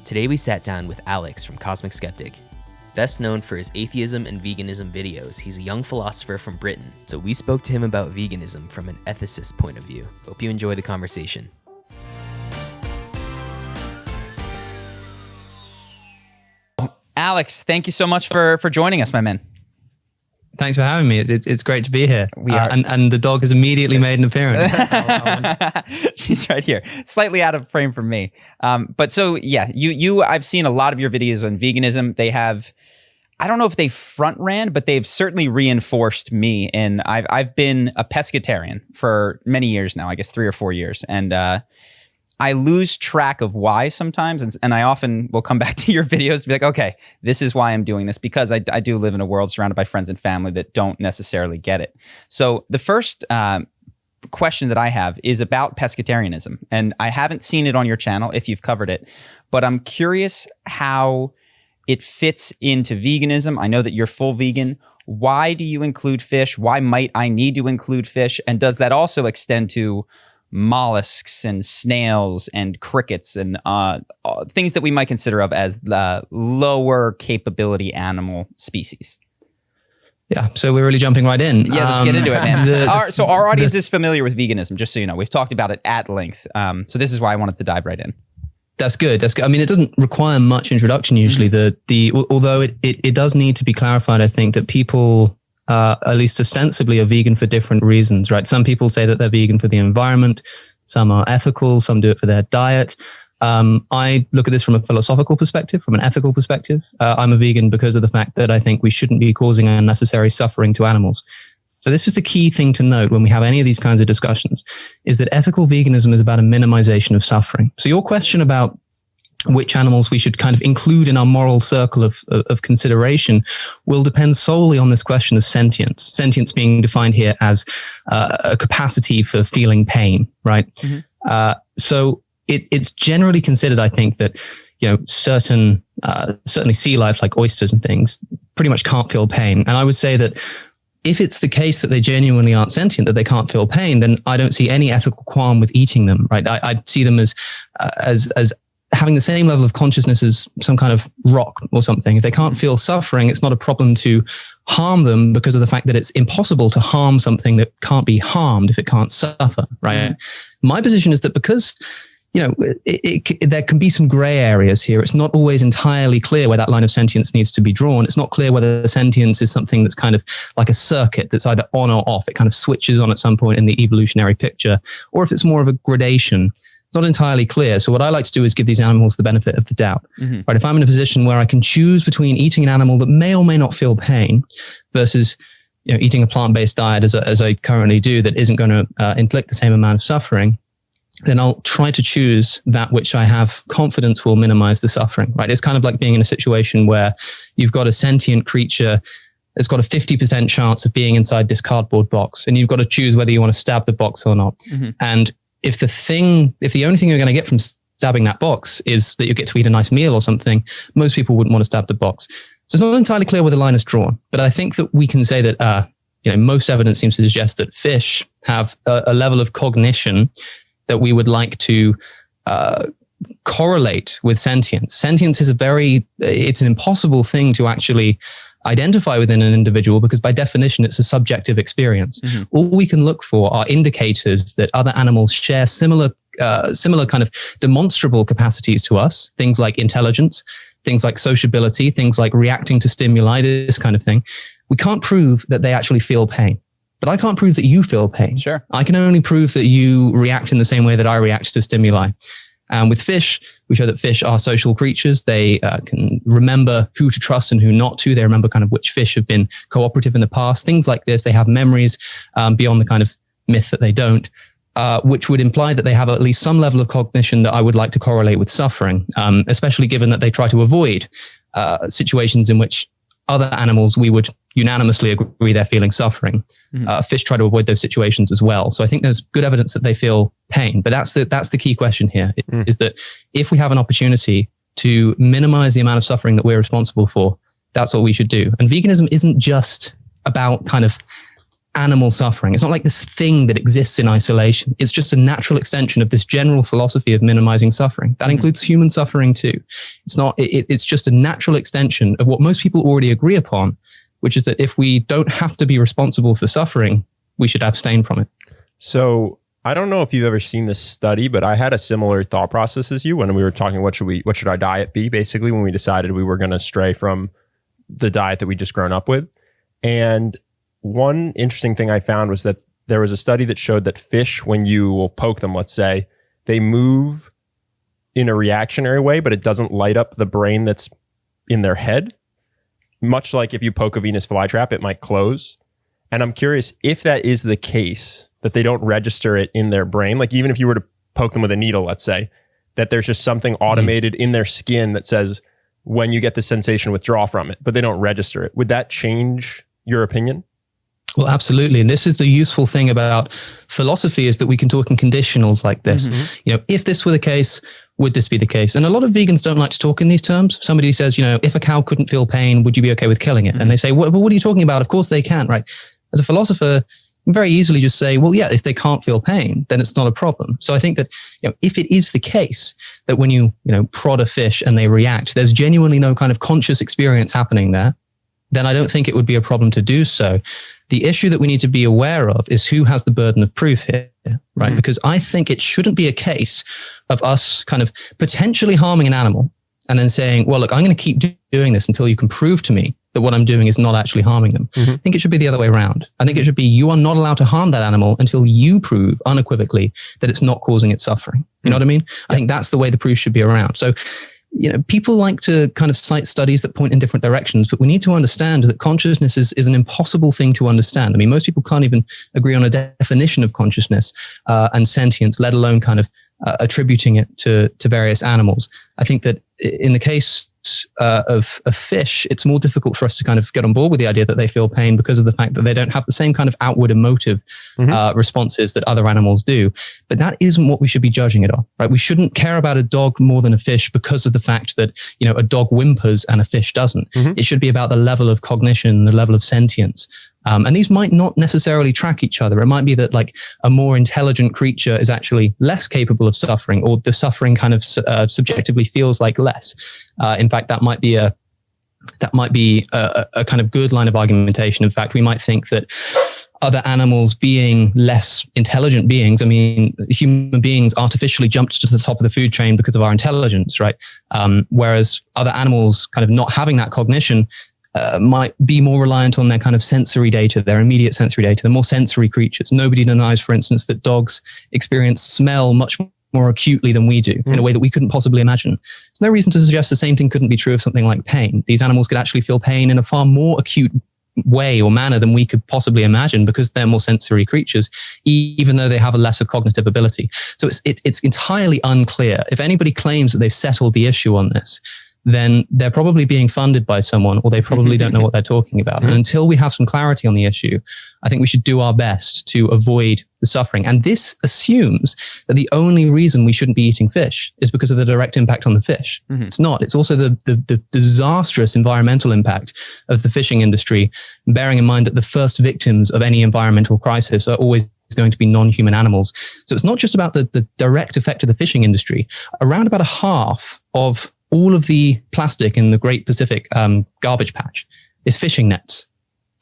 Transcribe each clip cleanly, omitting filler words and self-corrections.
Today we sat down with Alex from Cosmicskeptic. Best known for his atheism and veganism videos, he's a young philosopher from Britain, so we spoke to him about veganism from an ethicist point of view. Hope you enjoy the conversation. Alex, thank you so much for joining us, my man. Thanks for having me. It's great to be here. We are. And the dog has immediately made an appearance. She's right here, slightly out of frame from me. But so yeah, I've seen a lot of your videos on veganism. They have, I don't know if they front ran, but they've certainly reinforced me. And I've been a pescatarian for many years now, I guess 3 or 4 years. And I lose track of why sometimes, and I often will come back to your videos and be like, okay, this is why I'm doing this, because I do live in a world surrounded by friends and family that don't necessarily get it. So the first question that I have is about pescatarianism, and I haven't seen it on your channel if you've covered it, but I'm curious how it fits into veganism. I know that you're full vegan. Why do you include fish? Why might I need to include fish? And does that also extend to mollusks and snails and crickets and things that we might consider of as the lower capability animal species? Yeah, so we're really jumping right in. Yeah, let's get into it, man. Our audience is familiar with veganism, just so you know. We've talked about it at length. So this is why I wanted to dive right in. That's good. That's good. I mean, it doesn't require much introduction usually. Although it does need to be clarified, I think, that people at least ostensibly are vegan for different reasons, right? Some people say that they're vegan for the environment. Some are ethical. Some do it for their diet. I look at this from a philosophical perspective, from an ethical perspective. I'm a vegan because of the fact that I think we shouldn't be causing unnecessary suffering to animals. So this is the key thing to note when we have any of these kinds of discussions, is that ethical veganism is about a minimization of suffering. So your question about which animals we should kind of include in our moral circle of consideration will depend solely on this question of sentience. Sentience being defined here as a capacity for feeling pain, right? Mm-hmm. So it's generally considered, I think, that certainly sea life like oysters and things pretty much can't feel pain. And I would say that if it's the case that they genuinely aren't sentient, that they can't feel pain, then I don't see any ethical qualm with eating them, right? I see them as having the same level of consciousness as some kind of rock or something. If they can't feel suffering, it's not a problem to harm them because of the fact that it's impossible to harm something that can't be harmed if it can't suffer, right? My position is that because, there can be some gray areas here. It's not always entirely clear where that line of sentience needs to be drawn. It's not clear whether sentience is something that's kind of like a circuit that's either on or off. It kind of switches on at some point in the evolutionary picture, or if it's more of a gradation. It's not entirely clear. So what I like to do is give these animals the benefit of the doubt. Mm-hmm. Right? If I'm in a position where I can choose between eating an animal that may or may not feel pain versus eating a plant-based diet as I currently do that isn't going to inflict the same amount of suffering, then I'll try to choose that which I have confidence will minimize the suffering. Right? It's kind of like being in a situation where you've got a sentient creature that's got a 50% chance of being inside this cardboard box, and you've got to choose whether you want to stab the box or not. Mm-hmm. And if the only thing you're going to get from stabbing that box is that you get to eat a nice meal or something, most people wouldn't want to stab the box. So it's not entirely clear where the line is drawn, but I think that we can say that, most evidence seems to suggest that fish have a level of cognition that we would like to correlate with sentience. Sentience is it's an impossible thing to actually identify within an individual because by definition, it's a subjective experience. Mm-hmm. All we can look for are indicators that other animals share similar kind of demonstrable capacities to us, things like intelligence, things like sociability, things like reacting to stimuli, this kind of thing. We can't prove that they actually feel pain. But I can't prove that you feel pain. Sure. I can only prove that you react in the same way that I react to stimuli. And with fish, we show that fish are social creatures. They can remember who to trust and who not to. They remember kind of which fish have been cooperative in the past. Things like this. They have memories beyond the kind of myth that they don't, which would imply that they have at least some level of cognition that I would like to correlate with suffering, especially given that they try to avoid situations in which other animals we would unanimously agree they're feeling suffering. Mm-hmm. Fish try to avoid those situations as well. So I think there's good evidence that they feel pain. But that's the key question here, is that if we have an opportunity to minimize the amount of suffering that we're responsible for, that's what we should do. And veganism isn't just about kind of animal suffering. It's not like this thing that exists in isolation. It's just a natural extension of this general philosophy of minimizing suffering. That includes human suffering too. It's not, it's just a natural extension of what most people already agree upon, which is that if we don't have to be responsible for suffering, we should abstain from it. So I don't know if you've ever seen this study, but I had a similar thought process as you when we were talking, what should our diet be? Basically, when we decided we were going to stray from the diet that we just grown up with. And one interesting thing I found was that there was a study that showed that fish, when you will poke them, let's say, they move in a reactionary way, but it doesn't light up the brain that's in their head. Much like if you poke a Venus flytrap, it might close. And I'm curious if that is the case, that they don't register it in their brain. Like even if you were to poke them with a needle, let's say, that there's just something automated in their skin that says when you get the sensation, withdraw from it, but they don't register it. Would that change your opinion? Well, absolutely. And this is the useful thing about philosophy, is that we can talk in conditionals like this. You know, if this were the case, would this be the case? And a lot of vegans don't like to talk in these terms. Somebody says, you know, if a cow couldn't feel pain, would you be okay with killing it? And they say, what are you talking about? Of course they can, right? As a philosopher, you can very easily just say, well, yeah, if they can't feel pain, then it's not a problem. So I think that, you know, if it is the case that when you prod a fish and they react, there's genuinely no kind of conscious experience happening there, then I don't think it would be a problem to do so. The issue that we need to be aware of is who has the burden of proof here, right? Because I think it shouldn't be a case of us kind of potentially harming an animal and then saying, well, look, I'm going to keep doing this until you can prove to me that what I'm doing is not actually harming them. I think it should be the other way around. I think it should be, you are not allowed to harm that animal until you prove unequivocally that it's not causing it suffering. You know what I mean? I think that's the way the proof should be around. So, you know, people like to kind of cite studies that point in different directions, but we need to understand that consciousness is an impossible thing to understand. I mean, most people can't even agree on a definition of consciousness and sentience, let alone kind of attributing it to various animals. I think that in the case of fish, it's more difficult for us to kind of get on board with the idea that they feel pain because of the fact that they don't have the same kind of outward emotive responses that other animals do. But that isn't what we should be judging it on, right? We shouldn't care about a dog more than a fish because of the fact that, you know, a dog whimpers and a fish doesn't. It should be about the level of cognition, the level of sentience. And these might not necessarily track each other. It might be that like a more intelligent creature is actually less capable of suffering, or the suffering kind of subjectively feels like less. In fact, that might be a kind of good line of argumentation. In fact, we might think that other animals being less intelligent beings, I mean, human beings artificially jumped to the top of the food chain because of our intelligence, right? Whereas other animals kind of not having that cognition might be more reliant on their kind of sensory data, their immediate sensory data. They're more sensory creatures. Nobody denies, for instance, that dogs experience smell much more acutely than we do in a way that we couldn't possibly imagine. There's no reason to suggest the same thing couldn't be true of something like pain. These animals could actually feel pain in a far more acute way or manner than we could possibly imagine because they're more sensory creatures, even though they have a lesser cognitive ability. So it's entirely unclear. If anybody claims that they've settled the issue on this, then they're probably being funded by someone, or they probably don't know what they're talking about. And until we have some clarity on the issue, I think we should do our best to avoid the suffering. And this assumes that the only reason we shouldn't be eating fish is because of the direct impact on the fish. It's not. It's also the disastrous environmental impact of the fishing industry, bearing in mind that the first victims of any environmental crisis are always going to be non-human animals. So it's not just about the direct effect of the fishing industry. Around about a half of all of the plastic in the Great Pacific garbage patch is fishing nets.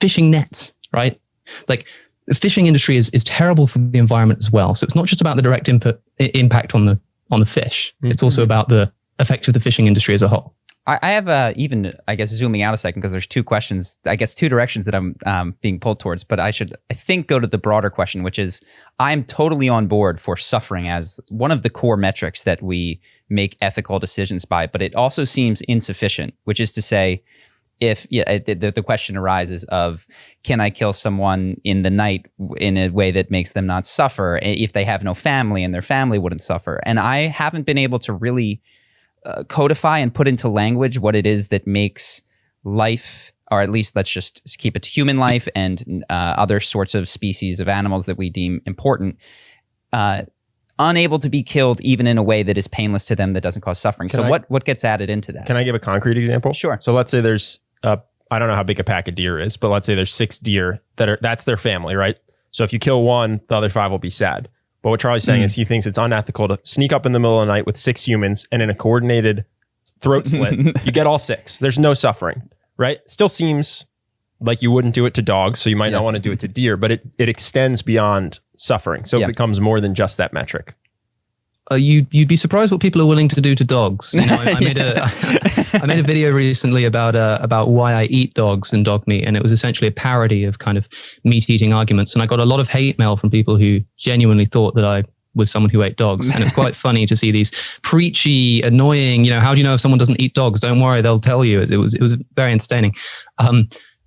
Fishing nets, right? Like the fishing industry is terrible for the environment as well. So it's not just about the direct impact on the fish. It's also about the effect of the fishing industry as a whole. I have even, I guess, zooming out a second, because there's two questions, I guess, two directions that I'm being pulled towards, but I think, go to the broader question, which is, I'm totally on board for suffering as one of the core metrics that we make ethical decisions by, but it also seems insufficient, which is to say, if the question arises of, can I kill someone in the night in a way that makes them not suffer if they have no family and their family wouldn't suffer? And I haven't been able to really codify and put into language what it is that makes life, or at least let's just keep it to human life and other sorts of species of animals that we deem important, unable to be killed even in a way that is painless to them, that doesn't cause suffering. What gets added into that? Can I give a concrete example? Sure. So let's say there's a I don't know how big a pack of deer is, but let's say there's 6 deer that's their family, right? So if you kill one, the other 5 will be sad. But what Charlie's saying is he thinks it's unethical to sneak up in the middle of the night with 6 humans and in a coordinated throat slit, you get all 6. There's no suffering, right? Still seems like you wouldn't do it to dogs, so you might not want to do it to deer, but it extends beyond suffering. So it becomes more than just that metric. You'd be surprised what people are willing to do to dogs. You know, I made a video recently about why I eat dogs and dog meat, and it was essentially a parody of kind of meat eating arguments. And I got a lot of hate mail from people who genuinely thought that I was someone who ate dogs. And it's quite funny to see these preachy, annoying, how do you know if someone doesn't eat dogs? Don't worry, they'll tell you. It was very entertaining.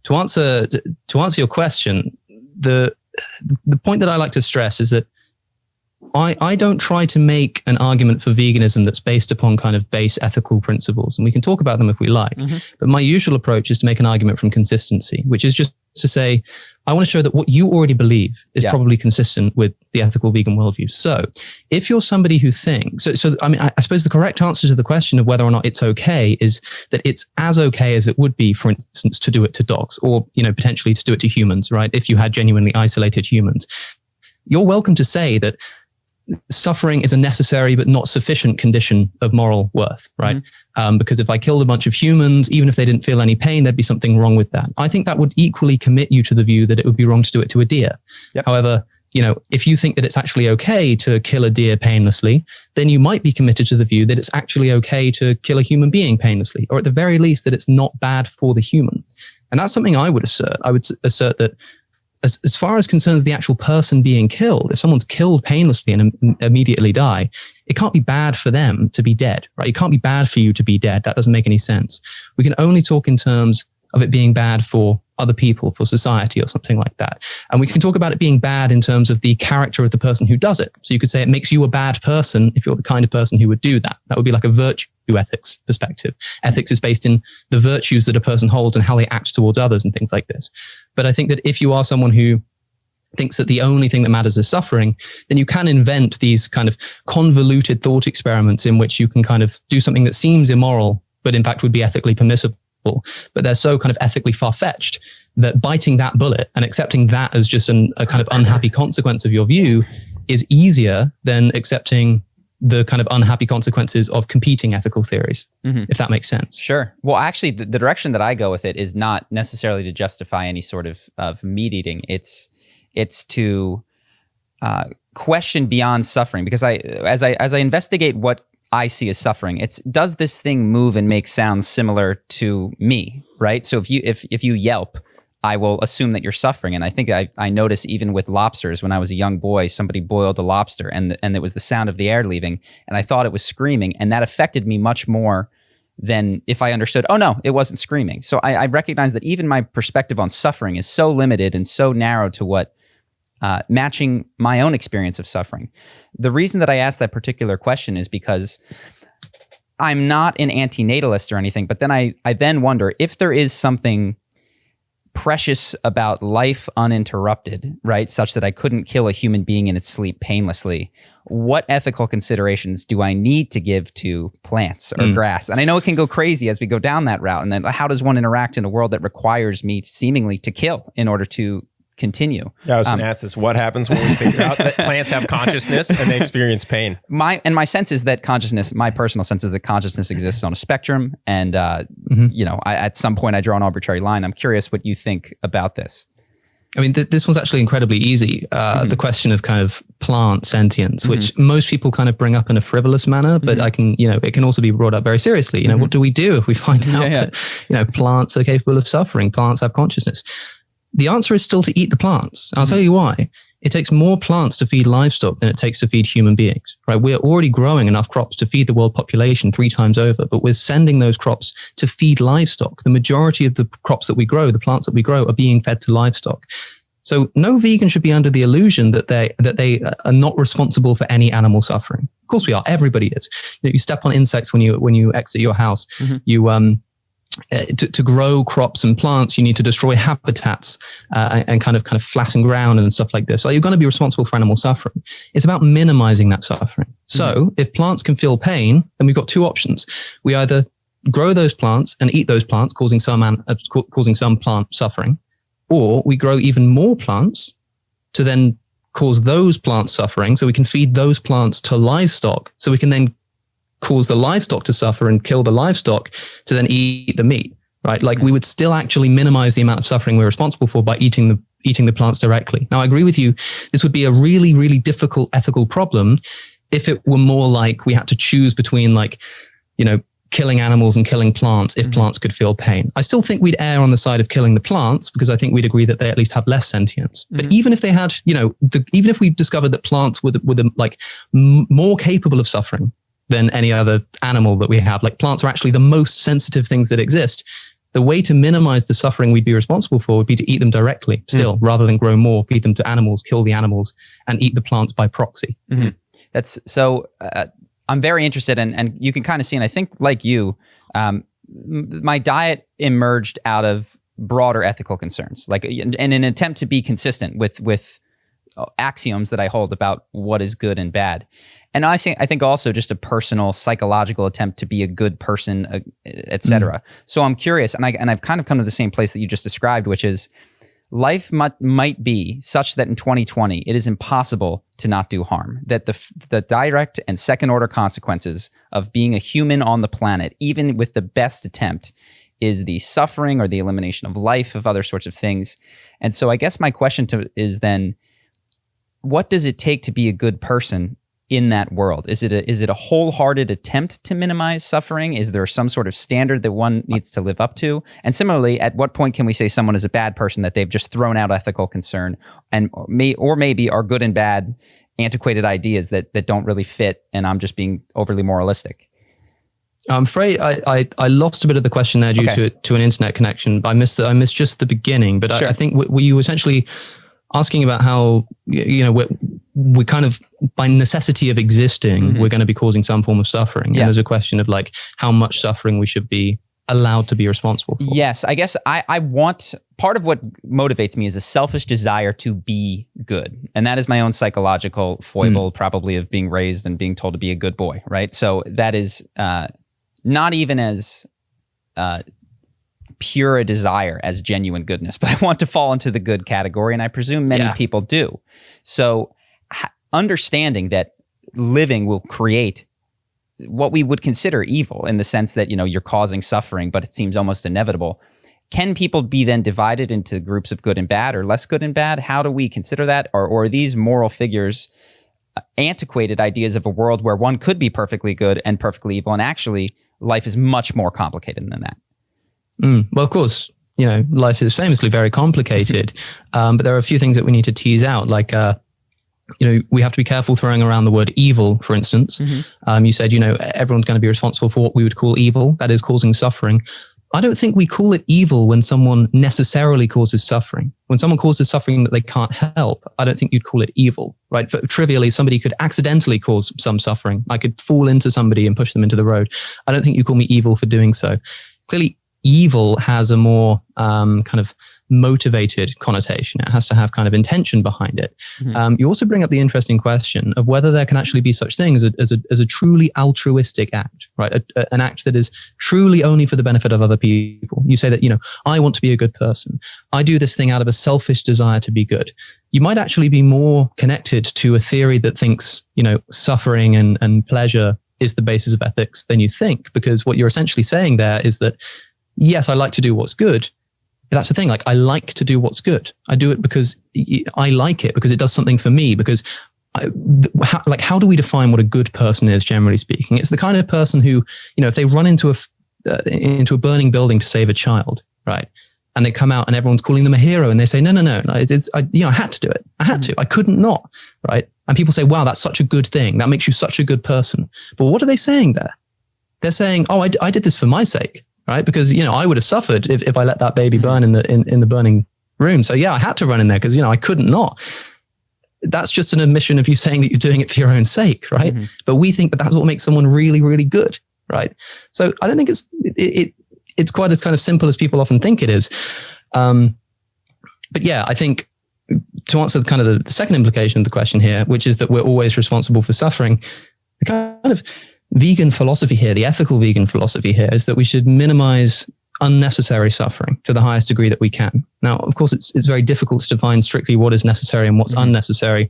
To answer your question, the point that I like to stress is that I don't try to make an argument for veganism that's based upon kind of base ethical principles, and we can talk about them if we like. But my usual approach is to make an argument from consistency, which is just to say, I want to show that what you already believe is probably consistent with the ethical vegan worldview. So if you're somebody who thinks, I mean, I suppose the correct answer to the question of whether or not it's okay is that it's as okay as it would be, for instance, to do it to dogs, or, potentially to do it to humans, right? If you had genuinely isolated humans, you're welcome to say that suffering is a necessary but not sufficient condition of moral worth, right? Because if I killed a bunch of humans, even if they didn't feel any pain, there'd be something wrong with that. I think that would equally commit you to the view that it would be wrong to do it to a deer. However, if you think that it's actually okay to kill a deer painlessly, then you might be committed to the view that it's actually okay to kill a human being painlessly, or at the very least that it's not bad for the human. And that's something I would assert. I would assert that as far as concerns the actual person being killed, if someone's killed painlessly and immediately die, it can't be bad for them to be dead, right? It can't be bad for you to be dead. That doesn't make any sense. We can only talk in terms of it being bad for other people, for society or something like that. And we can talk about it being bad in terms of the character of the person who does it. So you could say it makes you a bad person if you're the kind of person who would do that. That would be like a virtue ethics perspective. Ethics is based in the virtues that a person holds and how they act towards others and things like this. But I think that if you are someone who thinks that the only thing that matters is suffering, then you can invent these kind of convoluted thought experiments in which you can kind of do something that seems immoral, but in fact would be ethically permissible. But they're so kind of ethically far-fetched that biting that bullet and accepting that as just a kind of unhappy consequence of your view is easier than accepting the kind of unhappy consequences of competing ethical theories, if that makes sense. Sure. Well, actually, the direction that I go with it is not necessarily to justify any sort of meat eating. It's to question beyond suffering, because as I investigate what I see as suffering, does this thing move and make sounds similar to me, right? So if you yelp, I will assume that you're suffering. And I think I notice even with lobsters, when I was a young boy, somebody boiled a lobster and it was the sound of the air leaving, and I thought it was screaming, and that affected me much more than if I understood, oh no, it wasn't screaming. So I recognize that even my perspective on suffering is so limited and so narrow to what matching my own experience of suffering. The reason that I asked that particular question is because I'm not an antinatalist or anything, but then I then wonder if there is something precious about life uninterrupted, right? Such that I couldn't kill a human being in its sleep painlessly. What ethical considerations do I need to give to plants or grass? And I know it can go crazy as we go down that route. And then how does one interact in a world that requires me seemingly to kill in order to continue? Yeah, I was going to ask this. What happens when we figure out that plants have consciousness and they experience pain? My sense is that consciousness, my personal sense is that consciousness exists on a spectrum. And, at some point I draw an arbitrary line. I'm curious what you think about this. I mean, this one's actually incredibly easy. The question of kind of plant sentience, which most people kind of bring up in a frivolous manner, but it can also be brought up very seriously. What do we do if we find out that, plants are capable of suffering? Plants have consciousness. The answer is still to eat the plants. I'll tell you why. It takes more plants to feed livestock than it takes to feed human beings, right? We're already growing enough crops to feed the world population 3 times over, but we're sending those crops to feed livestock. The majority of the crops that we grow, the plants that we grow, are being fed to livestock. So no vegan should be under the illusion that they are not responsible for any animal suffering. Of course we are. Everybody is. You step on insects when you exit your house. To grow crops and plants, you need to destroy habitats and kind of flatten ground and stuff like this. So you're going to be responsible for animal suffering. It's about minimizing that suffering. So if plants can feel pain, then we've got 2 options. We either grow those plants and eat those plants, causing some plant suffering, or we grow even more plants to then cause those plants suffering, so we can feed those plants to livestock, so we can then cause the livestock to suffer and kill the livestock to then eat the meat, right? Like we would still actually minimize the amount of suffering we're responsible for by eating the plants directly. Now, I agree with you. This would be a really, really difficult ethical problem if it were more like we had to choose between killing animals and killing plants if plants could feel pain. I still think we'd err on the side of killing the plants because I think we'd agree that they at least have less sentience. But even if they had, even if we discovered that plants were more capable of suffering than any other animal that we have, like plants are actually the most sensitive things that exist, the way to minimize the suffering we'd be responsible for would be to eat them directly still, rather than grow more, feed them to animals, kill the animals, and eat the plants by proxy. That's so... I'm very interested in, and you can kind of see, and I think like you, my diet emerged out of broader ethical concerns, like in an attempt to be consistent with axioms that I hold about what is good and bad. And I think also just a personal psychological attempt to be a good person, et cetera. So I'm curious, and I've kind of come to the same place that you just described, which is life might be such that in 2020, it is impossible to not do harm, that the direct and second order consequences of being a human on the planet, even with the best attempt, is the suffering or the elimination of life, of other sorts of things. And so I guess my question is then, what does it take to be a good person in that world? Is it a wholehearted attempt to minimize suffering? Is there some sort of standard that one needs to live up to? And similarly, at what point can we say someone is a bad person, that they've just thrown out ethical concern and maybe are good and bad antiquated ideas that don't really fit, and I'm just being overly moralistic? I'm afraid I lost a bit of the question there due to an internet connection. I missed just the beginning, but sure. I think were you essentially asking about how we kind of, by necessity of existing, we're going to be causing some form of suffering. And there's a question of like how much suffering we should be allowed to be responsible for. Yes, I guess I want, part of what motivates me is a selfish desire to be good. And that is my own psychological foible, probably of being raised and being told to be a good boy, right? So that is not even as pure a desire as genuine goodness, but I want to fall into the good category, and I presume many people do. So understanding that living will create what we would consider evil, in the sense that, you're causing suffering, but it seems almost inevitable. Can people be then divided into groups of good and bad, or less good and bad? How do we consider that? Or are these moral figures antiquated ideas of a world where one could be perfectly good and perfectly evil, and actually life is much more complicated than that? Well, of course, life is famously very complicated, but there are a few things that we need to tease out, like, we have to be careful throwing around the word evil, for instance. You said, everyone's going to be responsible for what we would call evil, that is causing suffering. I don't think we call it evil when someone necessarily causes suffering. When someone causes suffering that they can't help, I don't think you'd call it evil, right? Trivially, somebody could accidentally cause some suffering. I could fall into somebody and push them into the road. I don't think you call me evil for doing so. Clearly, evil has a more kind of motivated connotation. It has to have kind of intention behind it. You also bring up the interesting question of whether there can actually be such thing as a truly altruistic act, right? An act that is truly only for the benefit of other people. You say that, I want to be a good person. I do this thing out of a selfish desire to be good. You might actually be more connected to a theory that thinks, suffering and pleasure is the basis of ethics than you think, because what you're essentially saying there is that, yes, I like to do what's good. That's the thing. Like, I like to do what's good. I do it because I like it, because it does something for me. Because how do we define what a good person is, generally speaking? It's the kind of person who, if they run into a burning building to save a child, right? And they come out and everyone's calling them a hero, and they say, no, I had to do it. I had to. I couldn't not, right? And people say, wow, that's such a good thing. That makes you such a good person. But what are they saying there? They're saying, oh, I did this for my sake. Right? Because, I would have suffered if I let that baby burn in the burning room. So yeah, I had to run in there because, I couldn't not. That's just an admission of you saying that you're doing it for your own sake, right? But we think that that's what makes someone really, really good, right? So I don't think it's quite as kind of simple as people often think it is. But yeah, I think to answer kind of the second implication of the question here, which is that we're always responsible for suffering, the kind of vegan philosophy here, the ethical vegan philosophy here, is that we should minimize unnecessary suffering to the highest degree that we can. Now, of course, it's very difficult to define strictly what is necessary and what's unnecessary.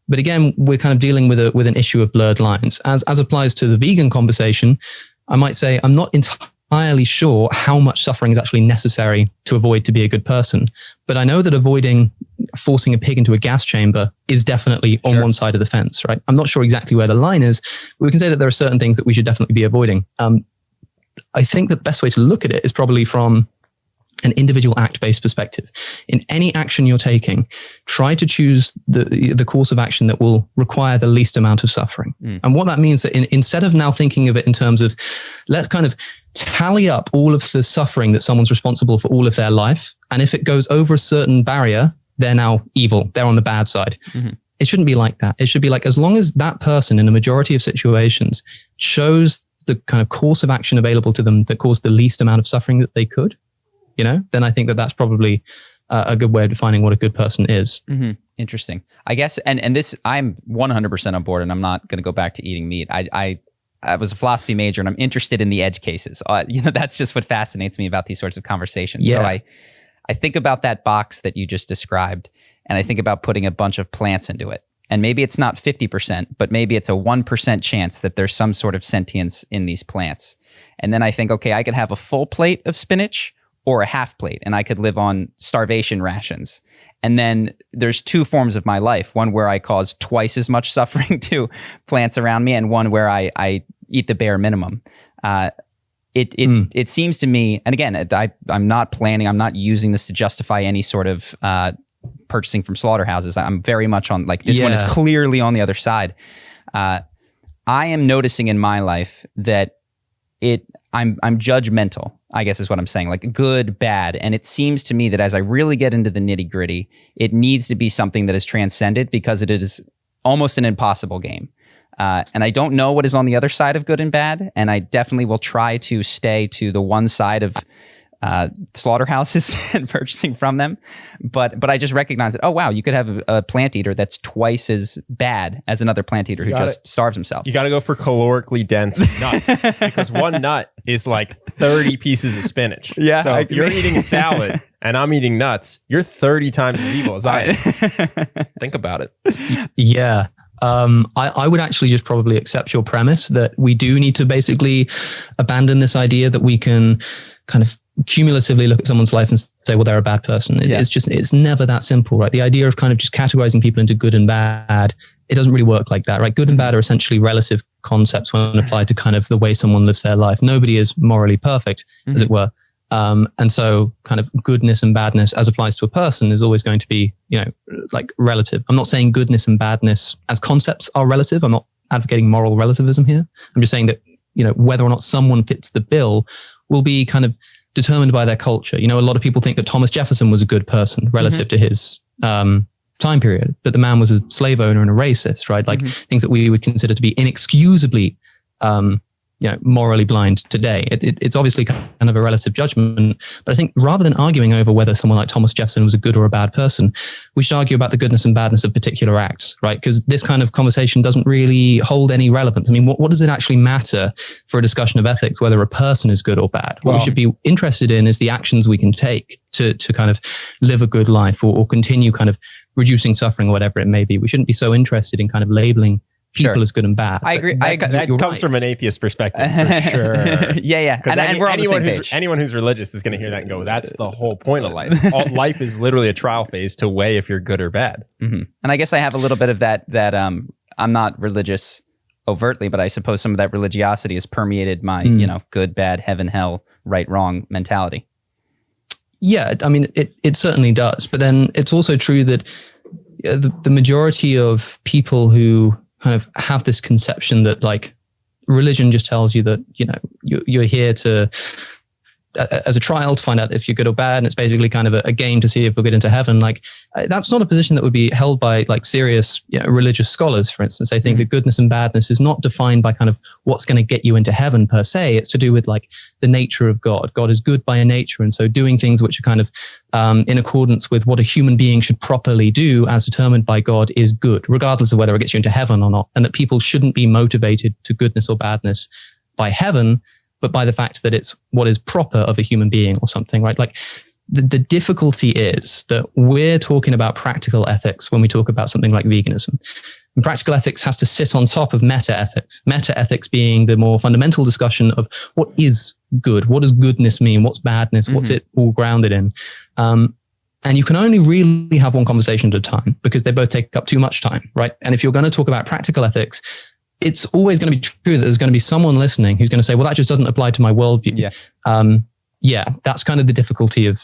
But again, we're kind of dealing with an issue of blurred lines. As applies to the vegan conversation, I might say I'm not entirely sure how much suffering is actually necessary to avoid to be a good person. But I know that avoiding forcing a pig into a gas chamber is definitely on one side of the fence, right? I'm not sure exactly where the line is, but we can say that there are certain things that we should definitely be avoiding. I think the best way to look at it is probably from an individual act-based perspective. In any action you're taking, try to choose the course of action that will require the least amount of suffering. And what that means that instead of now thinking of it in terms of, let's kind of tally up all of the suffering that someone's responsible for all of their life, and if it goes over a certain barrier, they're now evil, they're on the bad side. It shouldn't be like that. It should be like, as long as that person in a majority of situations chose the kind of course of action available to them that caused the least amount of suffering that they could, then I think that that's probably a good way of defining what a good person is. Interesting. I guess, and this, I'm 100% on board, and I'm not going to go back to eating meat. I was a philosophy major, and I'm interested in the edge cases. That's just what fascinates me about these sorts of conversations. Yeah. So I think about that box that you just described, and I think about putting a bunch of plants into it. And maybe it's not 50%, but maybe it's a 1% chance that there's some sort of sentience in these plants. And then I think, okay, I could have a full plate of spinach or a half plate, and I could live on starvation rations. And then there's two forms of my life, one where I cause twice as much suffering to plants around me, and one where I eat the bare minimum. It seems to me, and again, I'm not using this to justify any sort of purchasing from slaughterhouses. I'm very much on, like, this one is clearly on the other side. I am noticing in my life that I'm judgmental, I guess is what I'm saying, like good, bad. And it seems to me that as I really get into the nitty gritty, it needs to be something that is transcended, because it is almost an impossible game. And I don't know what is on the other side of good and bad. And I definitely will try to stay to the one side of slaughterhouses and purchasing from them. But I just recognize that, oh, wow, you could have a plant eater that's twice as bad as another plant eater who just starves himself. You got to go for calorically dense nuts, because one nut is like 30 pieces of spinach. Yeah. So if you're eating a salad and I'm eating nuts, you're 30 times as evil as I am. Think about it. Yeah. I would actually just probably accept your premise that we do need to basically abandon this idea that we can kind of cumulatively look at someone's life and say, well, they're a bad person. It's never that simple, right? The idea of kind of just categorizing people into good and bad, it doesn't really work like that, right? Good and bad are essentially relative concepts when applied to kind of the way someone lives their life. Nobody is morally perfect, as it were. And so kind of goodness and badness as applies to a person is always going to be, like relative. I'm not saying goodness and badness as concepts are relative. I'm not advocating moral relativism here. I'm just saying that, whether or not someone fits the bill will be kind of determined by their culture. A lot of people think that Thomas Jefferson was a good person relative to his time period, but the man was a slave owner and a racist, right? Like things that we would consider to be inexcusably morally blind today. It's obviously kind of a relative judgment, but I think rather than arguing over whether someone like Thomas Jefferson was a good or a bad person, we should argue about the goodness and badness of particular acts, right? Because this kind of conversation doesn't really hold any relevance. I mean, what does it actually matter for a discussion of ethics, whether a person is good or bad? What we should be interested in is the actions we can take to kind of live a good life or continue kind of reducing suffering or whatever it may be. We shouldn't be so interested in kind of labeling people as good and bad. I agree. That comes from an atheist perspective, for sure. Yeah. And we're on the same page. Anyone who's religious is going to hear that and go, that's the whole point of life. Life is literally a trial phase to weigh if you're good or bad. And I guess I have a little bit of that I'm not religious overtly, but I suppose some of that religiosity has permeated my, good, bad, heaven, hell, right, wrong mentality. Yeah, I mean, it certainly does. But then it's also true that the majority of people who kind of have this conception that, like, religion just tells you that, you're here to as a trial to find out if you're good or bad, and it's basically kind of a game to see if we'll get into heaven. Like that's not a position that would be held by like serious religious scholars, for instance. They think that goodness and badness is not defined by kind of what's going to get you into heaven per se. It's to do with like the nature of God. God is good by nature, and so doing things which are kind of in accordance with what a human being should properly do as determined by God is good, regardless of whether it gets you into heaven or not, and that people shouldn't be motivated to goodness or badness by heaven, but by the fact that it's what is proper of a human being or something, right? Like the difficulty is that we're talking about practical ethics when we talk about something like veganism. And practical ethics has to sit on top of meta ethics. Meta ethics being the more fundamental discussion of what is good, what does goodness mean, what's badness, what's it all grounded in. And you can only really have one conversation at a time because they both take up too much time, right? And if you're going to talk about practical ethics, it's always going to be true that there's going to be someone listening who's going to say, well, that just doesn't apply to my worldview. Yeah, that's kind of the difficulty of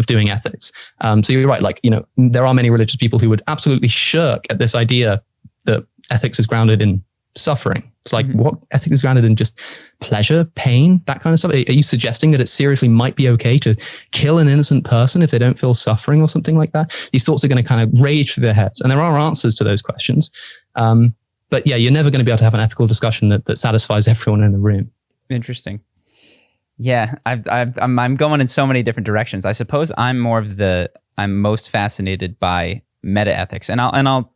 doing ethics. So you're right. Like, there are many religious people who would absolutely shirk at this idea that ethics is grounded in suffering. It's like, what ethics is grounded in just pleasure, pain, that kind of stuff? Are you suggesting that it seriously might be okay to kill an innocent person if they don't feel suffering or something like that? These thoughts are going to kind of rage through their heads. And there are answers to those questions. But yeah, you're never going to be able to have an ethical discussion that satisfies everyone in the room. Interesting. Yeah, I'm going in so many different directions. I suppose I'm most fascinated by meta ethics, and I'll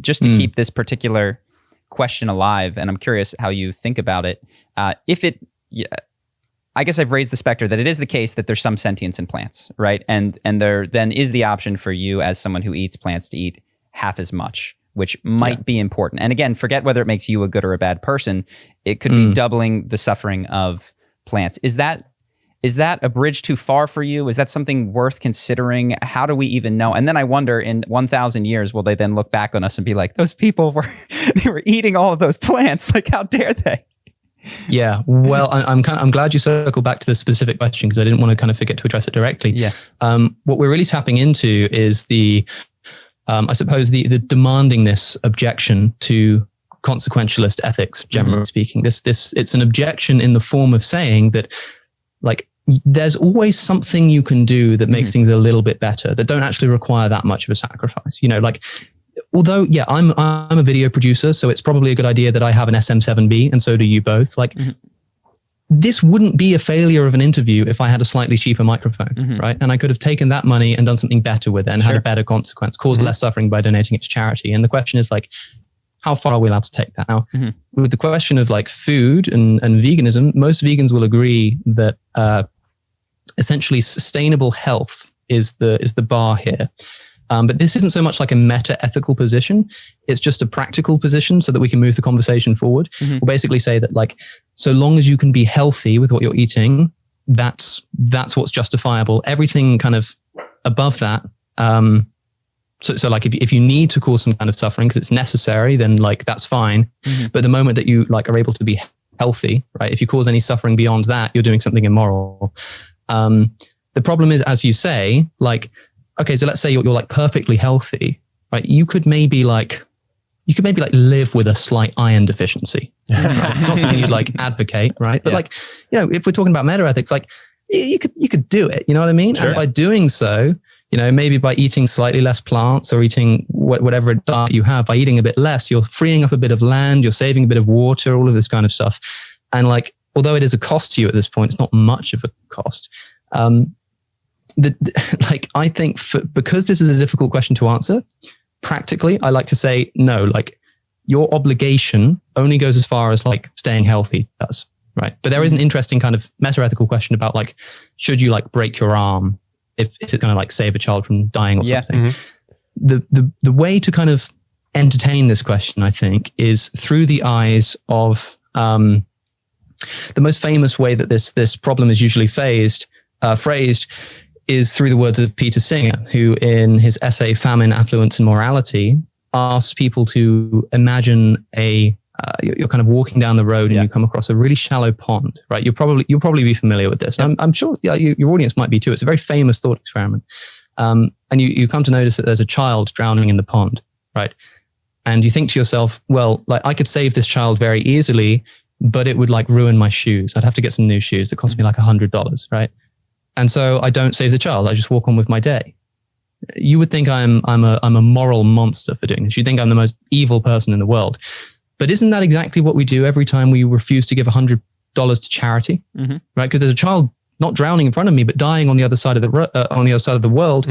just to keep this particular question alive, and I'm curious how you think about it. I guess I've raised the specter that it is the case that there's some sentience in plants, right? And there then is the option for you as someone who eats plants to eat half as much, which might be important. And again, forget whether it makes you a good or a bad person. It could be doubling the suffering of plants. Is that a bridge too far for you? Is that something worth considering? How do we even know? And then I wonder, in 1,000 years, will they then look back on us and be like, those people they were eating all of those plants? Like, how dare they? Yeah, well, I'm glad you circled back to the specific question because I didn't want to kind of forget to address it directly. Yeah. What we're really tapping into is I suppose the demandingness objection to consequentialist ethics, generally speaking. It's an objection in the form of saying that, like, there's always something you can do that makes things a little bit better that don't actually require that much of a sacrifice. Like, although, yeah, I'm a video producer, so it's probably a good idea that I have an SM7B, and so do you both. Like, this wouldn't be a failure of an interview if I had a slightly cheaper microphone, right? And I could have taken that money and done something better with it and had a better consequence, caused less suffering by donating it to charity. And the question is, like, how far are we allowed to take that? Now, with the question of like food and veganism, most vegans will agree that essentially sustainable health is the bar here. But this isn't so much like a meta-ethical position. It's just a practical position so that we can move the conversation forward. We'll basically say that, like, so long as you can be healthy with what you're eating, that's what's justifiable. Everything kind of above that. So like if you need to cause some kind of suffering because it's necessary, then like that's fine. But the moment that you like are able to be healthy, right? If you cause any suffering beyond that, you're doing something immoral. The problem is, as you say, like, okay, so let's say you're like perfectly healthy, right? You could maybe like live with a slight iron deficiency. Right? It's not something you'd like advocate, right? But like, if we're talking about meta ethics, like you could do it, you know what I mean? Sure. And by doing so, maybe by eating slightly less plants or eating whatever diet you have, by eating a bit less, you're freeing up a bit of land, you're saving a bit of water, all of this kind of stuff. And like, although it is a cost to you at this point, it's not much of a cost. I think because this is a difficult question to answer, practically, I like to say, no, like your obligation only goes as far as like staying healthy does, right? But there is an interesting kind of meta-ethical question about like, should you like break your arm if it's going to like save a child from dying or something? The way to kind of entertain this question, I think, is through the eyes of the most famous way that this problem is usually phrased is through the words of Peter Singer, who in his essay Famine, Affluence and Morality asks people to imagine you're kind of walking down the road and you come across a really shallow pond, right? You'll probably be familiar with this. I'm sure your audience might be too. It's a very famous thought experiment. And you come to notice that there's a child drowning in the pond, right? And you think to yourself, well, like I could save this child very easily but it would like ruin my shoes. I'd have to get some new shoes that cost me like $100, right? And so I don't save the child. I just walk on with my day. You would think I'm a moral monster for doing this. You'd think I'm the most evil person in the world. But isn't that exactly what we do every time we refuse to give $100 to charity, right? Because there's a child not drowning in front of me, but dying on the other side of the world.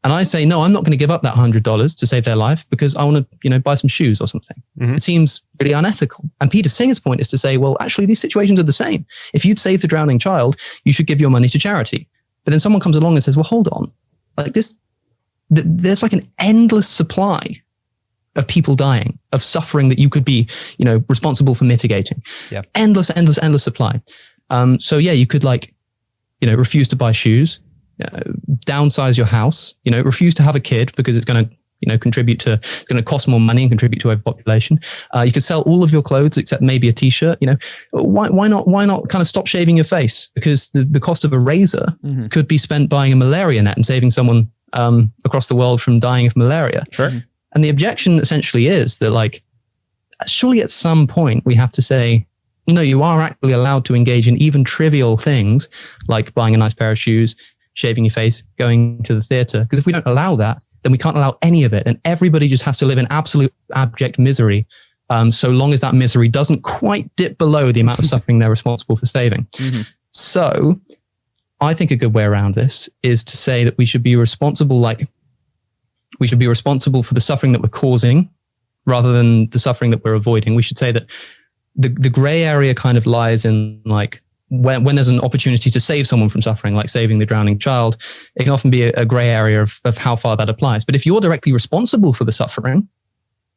And I say, no, I'm not going to give up that $100 to save their life because I want to, buy some shoes or something. It seems really unethical. And Peter Singer's point is to say, well, actually, these situations are the same. If you'd save the drowning child, you should give your money to charity. But then someone comes along and says, well, hold on, like this, there's like an endless supply of people dying, of suffering that you could be, responsible for mitigating. Yeah. Endless supply. So yeah, you could refuse to buy shoes, downsize your house, refuse to have a kid because it's going to, it's going to cost more money and contribute to overpopulation. You could sell all of your clothes except maybe a t-shirt, why not kind of stop shaving your face? Because the cost of a razor could be spent buying a malaria net and saving someone across the world from dying of malaria. Sure. And the objection essentially is that surely at some point we have to say, no, you are actually allowed to engage in even trivial things like buying a nice pair of shoes, shaving your face, going to the theater. Because if we don't allow that, then we can't allow any of it. And everybody just has to live in absolute abject misery, so long as that misery doesn't quite dip below the amount of suffering they're responsible for saving. So I think a good way around this is to say that we should be responsible, we should be responsible for the suffering that we're causing rather than the suffering that we're avoiding. We should say that the gray area kind of lies in when there's an opportunity to save someone from suffering, like saving the drowning child, it can often be a gray area of how far that applies. But if you're directly responsible for the suffering,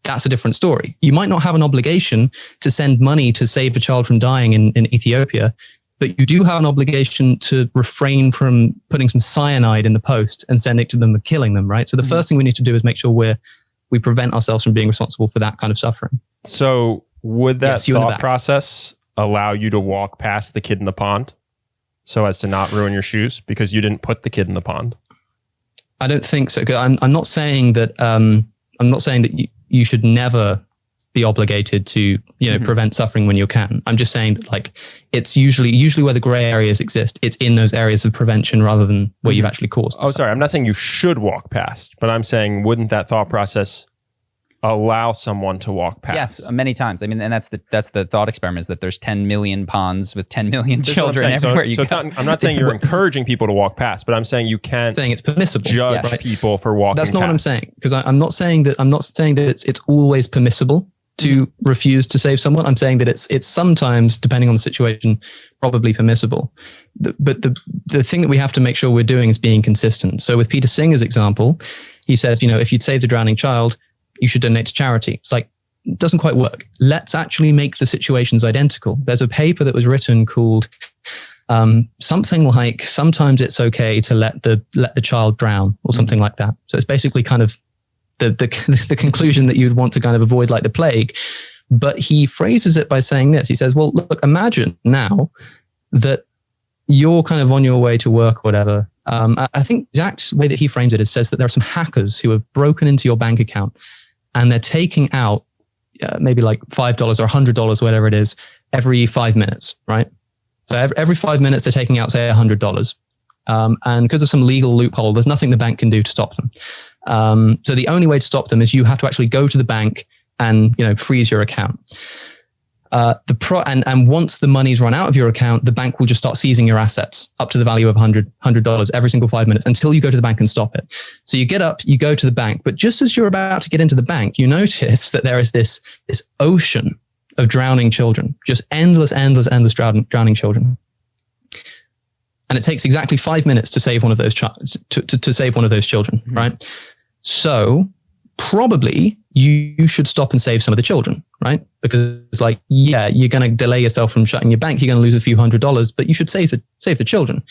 that's a different story. You might not have an obligation to send money to save a child from dying in Ethiopia, but you do have an obligation to refrain from putting some cyanide in the post and sending it to them and killing them, right? So the first thing we need to do is make sure we prevent ourselves from being responsible for that kind of suffering. So would that thought process allow you to walk past the kid in the pond so as to not ruin your shoes because you didn't put the kid in the pond? I don't think so. I'm not saying that you should never be obligated to prevent suffering when you can. I'm just saying that it's usually where the gray areas exist, it's in those areas of prevention rather than where you've actually caused. Oh, sorry. I'm not saying you should walk past, but I'm saying wouldn't that thought process allow someone to walk past? Yes, many times. I mean, and that's the thought experiment, is that there's 10 million ponds with 10 million children everywhere you go. I'm not saying you're encouraging people to walk past, but I'm saying you can't saying it's permissible. Judge people for walking past. That's not what I'm saying, because I'm not saying that it's always permissible to refuse to save someone. I'm saying that it's sometimes, depending on the situation, probably permissible. But the thing that we have to make sure we're doing is being consistent. So with Peter Singer's example, he says, if you'd save the drowning child, you should donate to charity. It's it doesn't quite work. Let's actually make the situations identical. There's a paper that was written called something like "Sometimes It's Okay to Let the Child Drown" or something like that. So it's basically kind of the conclusion that you'd want to kind of avoid like the plague. But he phrases it by saying this. He says, well, look, imagine now that you're kind of on your way to work or whatever. I think the exact way that he frames it is says that there are some hackers who have broken into your bank account and they're taking out maybe like $5 or $100, whatever it is, every 5 minutes, right? So every 5 minutes they're taking out, say, $100. And because of some legal loophole, there's nothing the bank can do to stop them. So the only way to stop them is you have to actually go to the bank and freeze your account. And once the money's run out of your account, the bank will just start seizing your assets up to the value of $100 every single 5 minutes until you go to the bank and stop it. So you get up, you go to the bank, but just as you're about to get into the bank, you notice that there is this ocean of drowning children, just endless drowning children. And it takes exactly 5 minutes to save one of those to save one of those children, right? So probably you should stop and save some of the children, right? Because you're going to delay yourself from shutting your bank. You're going to lose a few $100s, but you should save the children.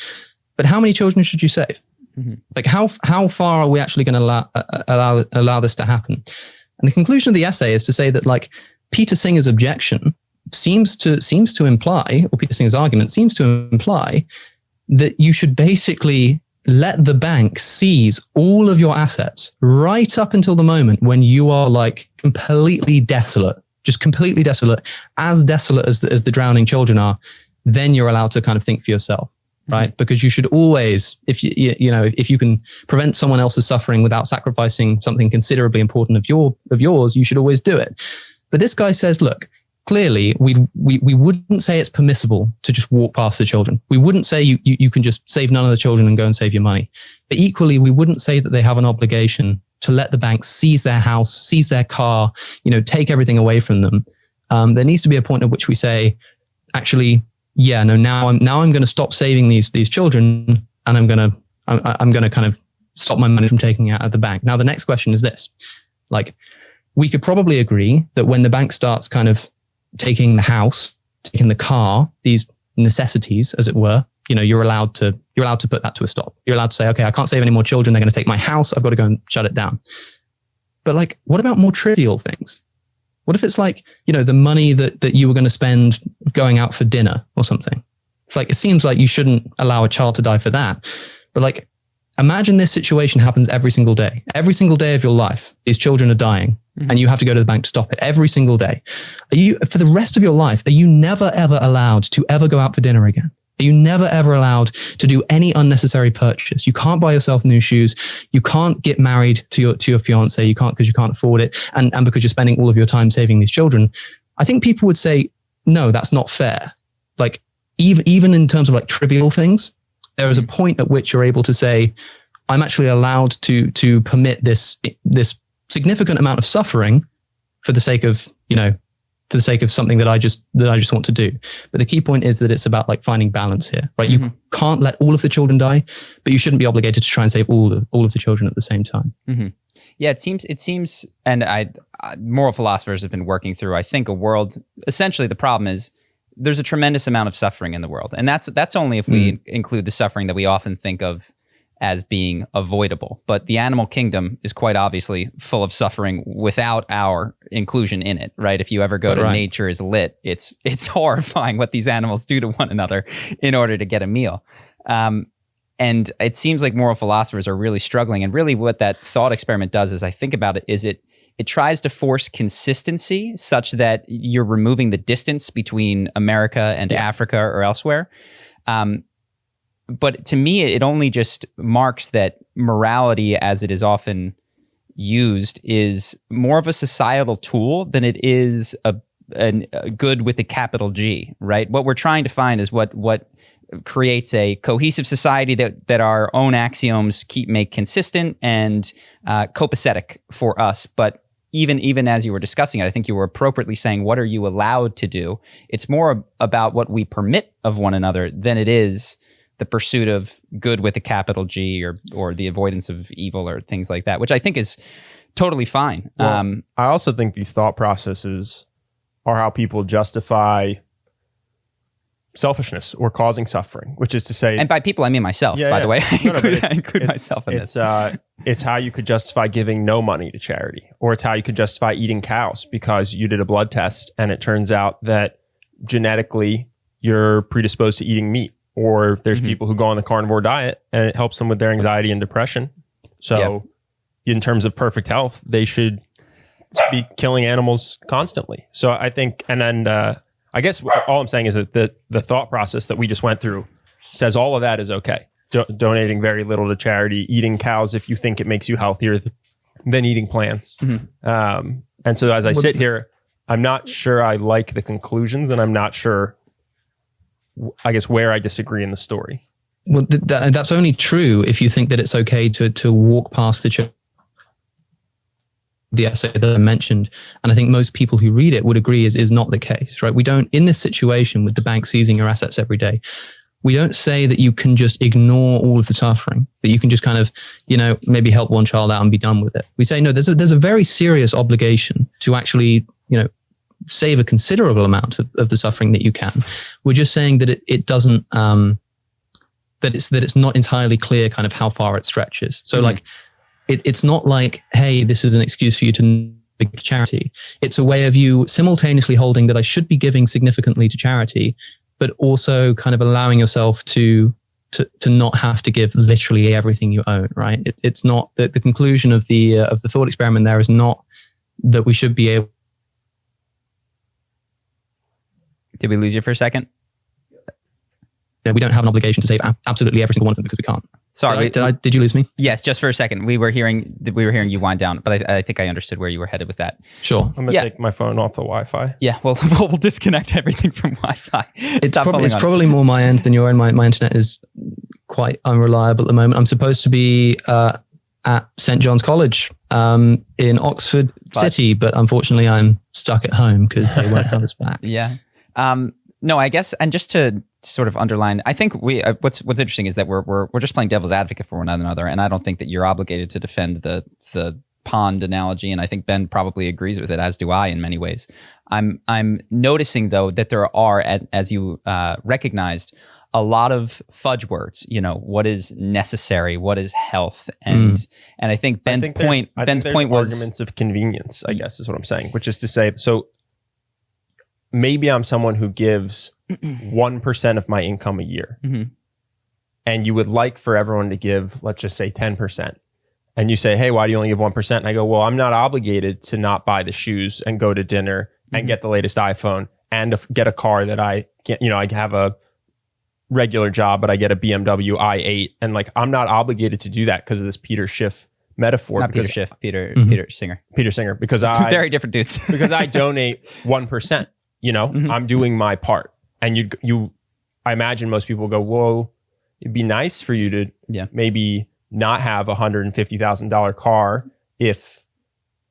But how many children should you save? How far are we actually going to allow this to happen? And the conclusion of the essay is to say that Peter Singer's objection seems to imply, or Peter Singer's argument seems to imply, that you should basically let the bank seize all of your assets right up until the moment when you are completely desolate, just completely desolate as the drowning children are, then you're allowed to kind of think for yourself, right? Because you should always, if if you can prevent someone else's suffering without sacrificing something considerably important of yours, you should always do it. But this guy says, look, clearly we wouldn't say it's permissible to just walk past the children. We wouldn't say you can just save none of the children and go and save your money. But equally, we wouldn't say that they have an obligation to let the bank seize their house, seize their car, take everything away from them. There needs to be a point at which we say, actually, yeah, no, now I'm going to stop saving these children, and I'm going to kind of stop my money from taking it out of the bank. Now, the next question is this: like, we could probably agree that when the bank starts kind of taking the house, taking the car, these necessities, as it were, you're allowed to put that to a stop. You're allowed to say, okay, I can't save any more children. They're going to take my house. I've got to go and shut it down. But like, what about more trivial things? What if it's like, the money that you were going to spend going out for dinner or something? It's like, it seems like you shouldn't allow a child to die for that. But like, imagine this situation happens every single day. Every single day of your life, these children are dying, and you have to go to the bank to stop it every single day. For the rest of your life, are you never, ever allowed to ever go out for dinner again? Are you never, ever allowed to do any unnecessary purchase? You can't buy yourself new shoes. You can't get married to your fiance. You can't, because you can't afford it. And because you're spending all of your time saving these children. I think people would say, no, that's not fair. Like, even in terms of like trivial things, there is a point at which you're able to say, I'm actually allowed to permit this significant amount of suffering for the sake of, something that I just want to do. But the key point is that it's about like finding balance here, right? You can't let all of the children die, but you shouldn't be obligated to try and save all of the children at the same time. Yeah, it seems, and moral philosophers have been working through, I think, a world, essentially the problem is there's a tremendous amount of suffering in the world. And that's only if we include the suffering that we often think of as being avoidable. But the animal kingdom is quite obviously full of suffering without our inclusion in it, right? If you ever go to Nature is Lit, it's horrifying what these animals do to one another in order to get a meal. And it seems like moral philosophers are really struggling. And really what that thought experiment does, as I think about it, is it tries to force consistency such that you're removing the distance between America and Africa or elsewhere. But to me, it only just marks that morality, as it is often used, is more of a societal tool than it is a good with a capital G, right? What we're trying to find is what creates a cohesive society that our own axioms make consistent and copacetic for us. But even as you were discussing it, I think you were appropriately saying, what are you allowed to do? It's more about what we permit of one another than it is the pursuit of good with a capital G or the avoidance of evil or things like that, which I think is totally fine. Well, I also think these thought processes are how people justify selfishness or causing suffering, which is to say... And by people, I mean myself, by the way. I include myself in this. It's how you could justify giving no money to charity, or it's how you could justify eating cows because you did a blood test and it turns out that genetically you're predisposed to eating meat. Or there's people who go on the carnivore diet and it helps them with their anxiety and depression. So in terms of perfect health, they should be killing animals constantly. So I think, and then I guess all I'm saying is that the thought process that we just went through says all of that is okay. Donating very little to charity, eating cows if you think it makes you healthier than eating plants. And so as I sit here, I'm not sure I like the conclusions, and I'm not sure, I guess, where I disagree in the story. Well, that's only true if you think that it's okay to walk past the essay that I mentioned. And I think most people who read it would agree is not the case, right? We don't, in this situation with the bank seizing your assets every day, we don't say that you can just ignore all of the suffering, that you can just kind of, maybe help one child out and be done with it. We say, no, there's a very serious obligation to actually, save a considerable amount of the suffering that you can. We're just saying that it doesn't, that it's not entirely clear kind of how far it stretches. So like, it's not like, hey, this is an excuse for you to give charity. It's a way of you simultaneously holding that I should be giving significantly to charity, but also kind of allowing yourself to not have to give literally everything you own, right? It's not the conclusion of the thought experiment there is not that we should be able Did we lose you for a second? We don't have an obligation to save absolutely every single one of them because we can't. Sorry, did you lose me? Yes, just for a second. We were hearing you wind down, but I think I understood where you were headed with that. Sure. I'm going to take my phone off the Wi-Fi. Yeah, well, we'll disconnect everything from Wi-Fi. It's probably more my end than your end. My internet is quite unreliable at the moment. I'm supposed to be at St. John's College in Oxford City, but unfortunately I'm stuck at home because they won't have us back. Yeah. No, I guess, and just to sort of underline, I think what's interesting is that we're just playing devil's advocate for one another, and I don't think that you're obligated to defend the pond analogy, and I think Ben probably agrees with it, as do I in many ways. I'm noticing though that there are, as you recognized, a lot of fudge words. You know, what is necessary, what is health, and I think Ben's point was arguments of convenience, I guess is what I'm saying, which is to say, so maybe I'm someone who gives 1% of my income a year, and you would like for everyone to give, let's just say 10%. And you say, hey, why do you only give 1%? And I go, well, I'm not obligated to not buy the shoes and go to dinner and get the latest iPhone and get a car that I can't, I have a regular job, but I get a BMW i8. And like, I'm not obligated to do that because of this Peter Schiff metaphor. Not Peter Schiff, Peter Singer. Peter Singer, because I very different dudes. because I donate 1%. I'm doing my part. And I imagine most people go, whoa, it'd be nice for you to maybe not have a $150,000 car if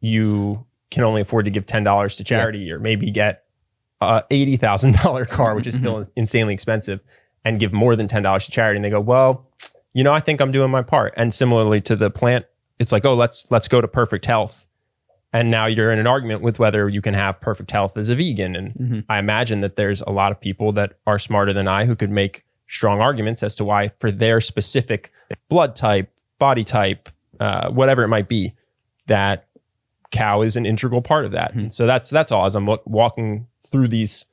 you can only afford to give $10 to charity, or maybe get a $80,000 car, which is still insanely expensive, and give more than $10 to charity. And they go, well, I think I'm doing my part. And similarly to the plant, it's like, oh, let's go to perfect health. And now you're in an argument with whether you can have perfect health as a vegan. And I imagine that there's a lot of people that are smarter than I who could make strong arguments as to why, for their specific blood type, body type, whatever it might be, that cow is an integral part of that. And so that's all. As I'm walking through these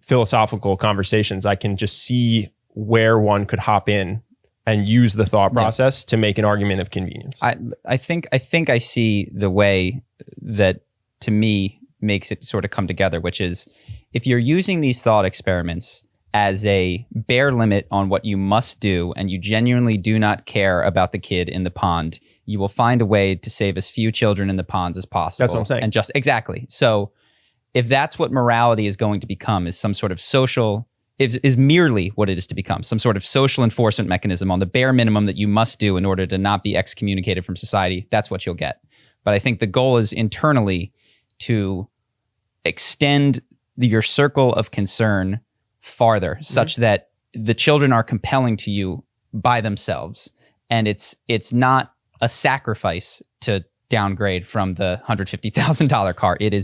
philosophical conversations, I can just see where one could hop in and use the thought process to make an argument of convenience. I think I see the way that, to me, makes it sort of come together, which is, if you're using these thought experiments as a bare limit on what you must do, and you genuinely do not care about the kid in the pond, you will find a way to save as few children in the ponds as possible. That's what I'm saying. And just exactly. So if that's what morality is going to become, is some sort of social, is merely what it is to become, some sort of social enforcement mechanism on the bare minimum that you must do in order to not be excommunicated from society, that's what you'll get. But I think the goal is internally to extend your circle of concern farther, such that the children are compelling to you by themselves, and it's not a sacrifice to downgrade from the $150,000 car. It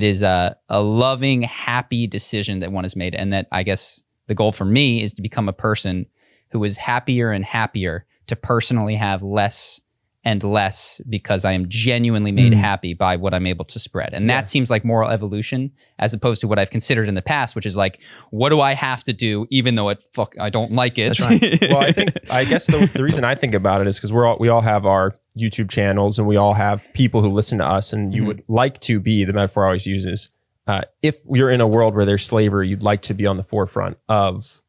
is a loving, happy decision that one has made, and that, I guess, the goal for me is to become a person who is happier and happier to personally have less and less, because I am genuinely made happy by what I'm able to spread. And that seems like moral evolution, as opposed to what I've considered in the past, which is like, what do I have to do even though I don't like it? That's right. Well, I guess the reason I think about it is because we all have our YouTube channels, and we all have people who listen to us, and you would like to be, the metaphor I always use is, if you're in a world where there's slavery, you'd like to be on the forefront of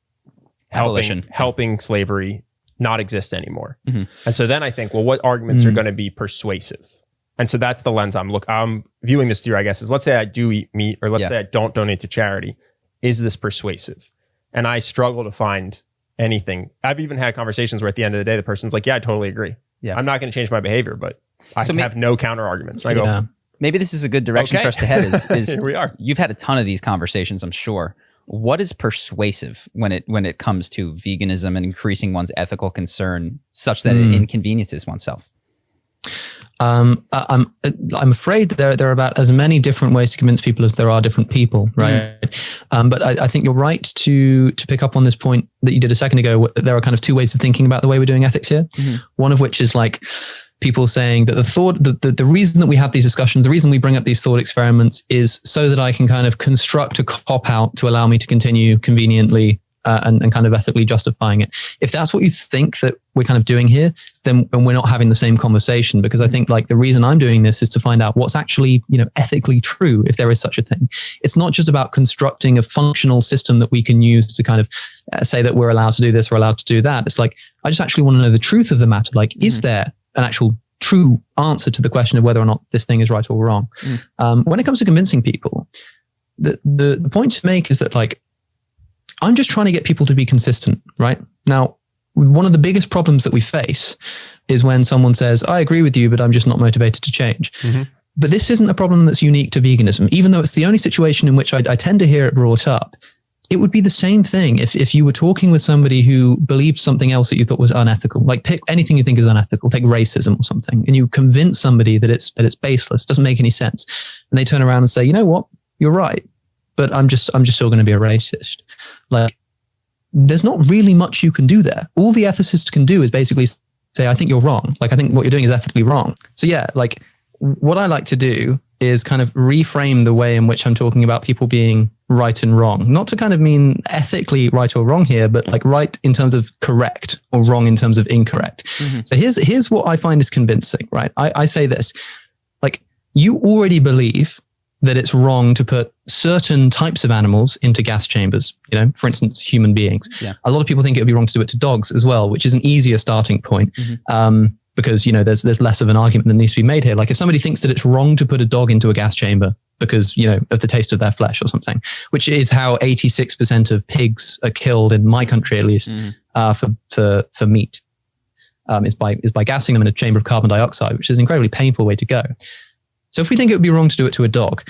helping slavery not exist anymore. And so then I think, well, what arguments are going to be persuasive? And so that's the lens I'm viewing this through, I guess, is, let's say I do eat meat, or let's say I don't donate to charity. Is this persuasive? And I struggle to find anything. I've even had conversations where at the end of the day, the person's like, yeah, I totally agree. Yeah. I'm not going to change my behavior, but I have no counter arguments. And I go, maybe this is a good direction for us to head. Is Here we are. You've had a ton of these conversations, I'm sure. What is persuasive when it comes to veganism and increasing one's ethical concern such that it inconveniences oneself? I'm afraid there are about as many different ways to convince people as there are different people, right? But I think you're right to pick up on this point that you did a second ago. There are kind of two ways of thinking about the way we're doing ethics here. One of which is like people saying that the reason that we have these discussions, the reason we bring up these thought experiments, is so that I can kind of construct a cop-out to allow me to continue conveniently and kind of ethically justifying it. If that's what you think that we're kind of doing here, then we're not having the same conversation, because I think like the reason I'm doing this is to find out what's actually, ethically true, if there is such a thing. It's not just about constructing a functional system that we can use to kind of say that we're allowed to do this or allowed to do that. It's like, I just actually want to know the truth of the matter. Like, is there an actual true answer to the question of whether or not this thing is right or wrong? When it comes to convincing people, the point to make is that, like, I'm just trying to get people to be consistent, right? Now, one of the biggest problems that we face is when someone says, I agree with you, but I'm just not motivated to change. But this isn't a problem that's unique to veganism, even though it's the only situation in which I tend to hear it brought up. It would be the same thing if you were talking with somebody who believed something else that you thought was unethical. Like, pick anything you think is unethical, take racism or something, and you convince somebody that it's baseless, doesn't make any sense, and they turn around and say, you know what, you're right, but I'm just still going to be a racist. Like, there's not really much you can do there. All the ethicists can do is basically say, I think you're wrong. Like, I think what you're doing is ethically wrong. So yeah, like, what I like to do is kind of reframe the way in which I'm talking about people being right and wrong. Not to kind of mean ethically right or wrong here, but like right in terms of correct or wrong in terms of incorrect. So here's what I find is convincing, right? I say this, like, you already believe that it's wrong to put certain types of animals into gas chambers, for instance, human beings. Yeah. A lot of people think it would be wrong to do it to dogs as well, which is an easier starting point. Because, there's less of an argument that needs to be made here. Like, if somebody thinks that it's wrong to put a dog into a gas chamber because, of the taste of their flesh or something, which is how 86% of pigs are killed in my country, at least, for meat, is by gassing them in a chamber of carbon dioxide, which is an incredibly painful way to go. So if we think it would be wrong to do it to a dog,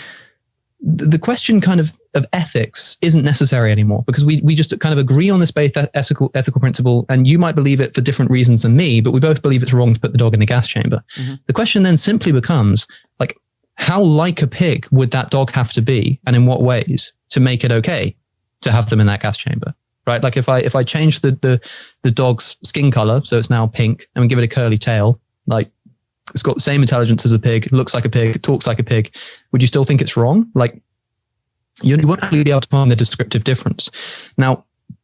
the question kind of ethics isn't necessary anymore, because we just kind of agree on this basic ethical principle, and you might believe it for different reasons than me, but we both believe it's wrong to put the dog in the gas chamber. The question then simply becomes, like, how like a pig would that dog have to be, and in what ways, to make it okay to have them in that gas chamber, right? Like, if I change the dog's skin color, so it's now pink, and we give it a curly tail, like, it's got the same intelligence as a pig, looks like a pig, talks like a pig, would you still think it's wrong? Like, you won't really be able to find the descriptive difference. Now,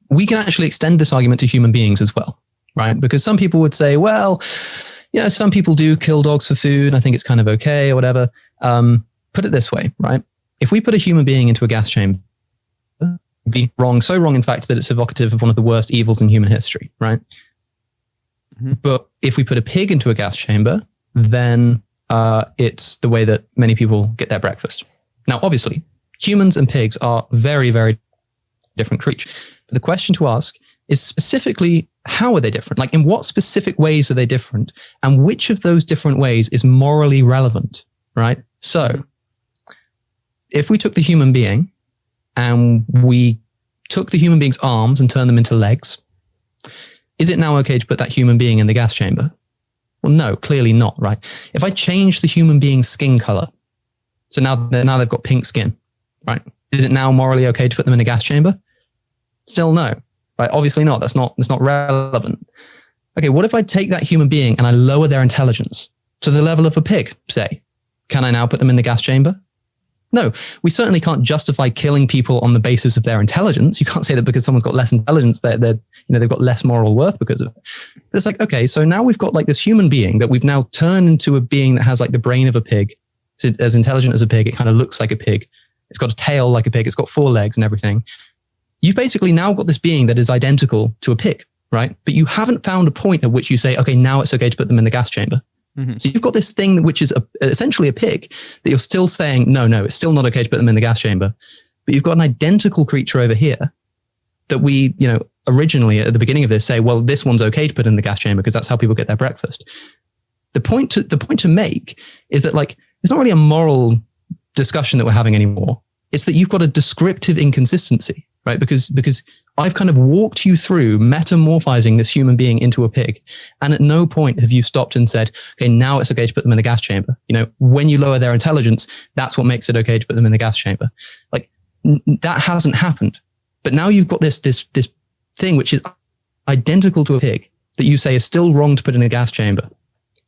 we can actually extend this argument to human beings as well, right? Because some people would say, well, some people do kill dogs for food. I think it's kind of okay or whatever. Put it this way, right? If we put a human being into a gas chamber, it'd be wrong, so wrong, in fact, that it's evocative of one of the worst evils in human history, right? But if we put a pig into a gas chamber, then it's the way that many people get their breakfast. Now, obviously, humans and pigs are very, very different creatures. But the question to ask is specifically, how are they different? Like, in what specific ways are they different? And which of those different ways is morally relevant, right? So, if we took the human being and we took the human being's arms and turned them into legs, is it now okay to put that human being in the gas chamber? Well, no, clearly not, right? If I change the human being's skin color, so now they've got pink skin, right? Is it now morally okay to put them in a gas chamber? Still no, right? Obviously not. That's not relevant. Okay, what if I take that human being and I lower their intelligence to the level of a pig, say? Can I now put them in the gas chamber? No, we certainly can't justify killing people on the basis of their intelligence. You can't say that because someone's got less intelligence, they've got less moral worth because of it. But it's like, okay, so now we've got like this human being that we've now turned into a being that has like the brain of a pig. So as intelligent as a pig, it kind of looks like a pig. It's got a tail like a pig. It's got 4 legs and everything. You've basically now got this being that is identical to a pig, right? But you haven't found a point at which you say, okay, now it's okay to put them in the gas chamber. So you've got this thing which is essentially a pig that you're still saying, no, it's still not okay to put them in the gas chamber. But you've got an identical creature over here that we, originally at the beginning of this say, well, this one's okay to put in the gas chamber because that's how people get their breakfast. The point to make is that, like, it's not really a moral discussion that we're having anymore. It's that you've got a descriptive inconsistency, right? Because I've kind of walked you through metamorphizing this human being into a pig. And at no point have you stopped and said, okay, now it's okay to put them in the gas chamber. When you lower their intelligence, that's what makes it okay to put them in the gas chamber. Like, that hasn't happened. But now you've got this thing which is identical to a pig that you say is still wrong to put in a gas chamber.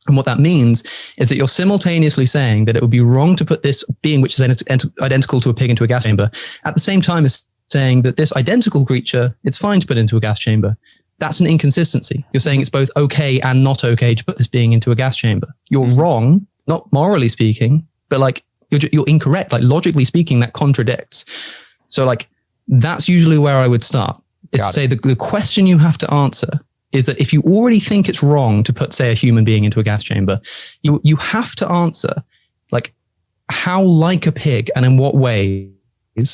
And what that means is that you're simultaneously saying that it would be wrong to put this being which is identical to a pig into a gas chamber, at the same time as saying that this identical creature, it's fine to put into a gas chamber. That's an inconsistency. You're saying it's both okay and not okay to put this being into a gas chamber. You're wrong, not morally speaking, but like you're incorrect. Like logically speaking, that contradicts. So like that's usually where I would start. Is to say the question you have to answer is that if you already think it's wrong to put, say, a human being into a gas chamber, you have to answer like how like a pig and in what ways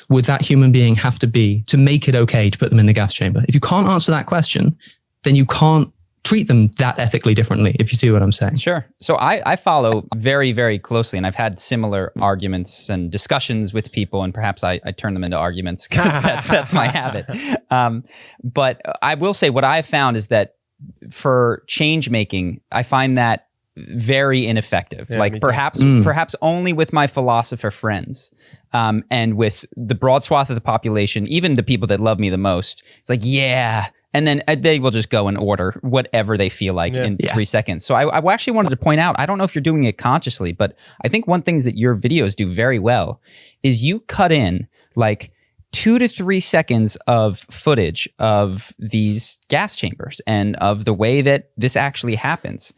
would that human being have to be to make it okay to put them in the gas chamber? If you can't answer that question, then you can't treat them that ethically differently, if you see what I'm saying. Sure. So I follow very, very closely, and I've had similar arguments and discussions with people, and perhaps I turn them into arguments because that's my habit. But I will say what I've found is that for change making, I find that very ineffective. Yeah, like perhaps only with my philosopher friends, and with the broad swath of the population, even the people that love me the most. It's like, yeah. And then they will just go and order whatever they feel like in 3 seconds. So I actually wanted to point out, I don't know if you're doing it consciously, but I think one thing that your videos do very well is you cut in like 2 to 3 seconds of footage of these gas chambers and of the way that this actually happens.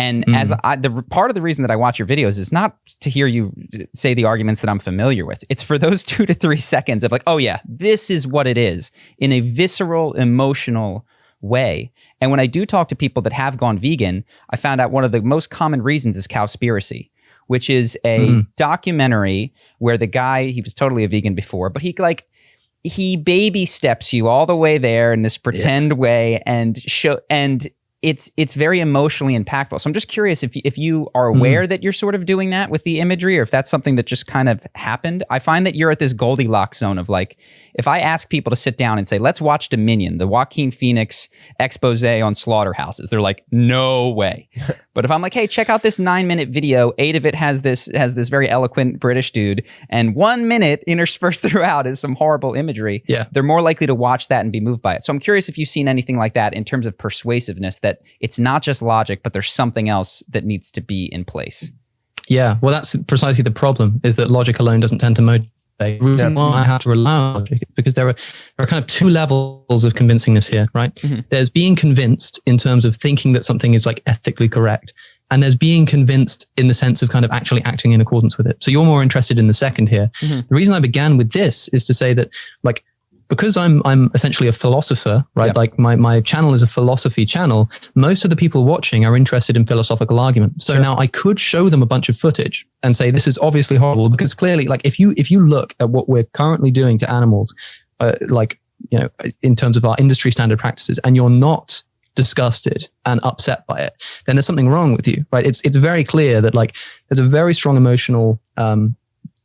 And as the part of the reason that I watch your videos is not to hear you say the arguments that I'm familiar with. It's for those 2 to 3 seconds of like, oh yeah, this is what it is in a visceral, emotional way. And when I do talk to people that have gone vegan, I found out one of the most common reasons is Cowspiracy, which is a documentary where the guy, he was totally a vegan before, but he baby steps you all the way there in this pretend way and it's very emotionally impactful. So I'm just curious if you are aware that you're sort of doing that with the imagery, or if that's something that just kind of happened. I find that you're at this Goldilocks zone of like, if I ask people to sit down and say, let's watch Dominion, the Joaquin Phoenix expose on slaughterhouses, they're like, no way. But if I'm like, hey, check out this 9-minute video, 8 of it has this very eloquent British dude, and 1 minute interspersed throughout is some horrible imagery, they're more likely to watch that and be moved by it. So I'm curious if you've seen anything like that in terms of persuasiveness, that it's not just logic, but there's something else that needs to be in place. Yeah, well, that's precisely the problem, is that logic alone doesn't tend to motivate. The reason why I have to rely on logic is because there are kind of 2 levels of convincingness here, right? There's being convinced in terms of thinking that something is like ethically correct, and there's being convinced in the sense of kind of actually acting in accordance with it. So you're more interested in the second here. The reason I began with this is to say that, like, because I'm essentially a philosopher, right? Like my channel is a philosophy channel. Most of the people watching are interested in philosophical argument. So now I could show them a bunch of footage and say, this is obviously horrible, because clearly, like if you look at what we're currently doing to animals, like, you know, in terms of our industry standard practices, and you're not disgusted and upset by it, then there's something wrong with you, right? It's very clear that like there's a very strong emotional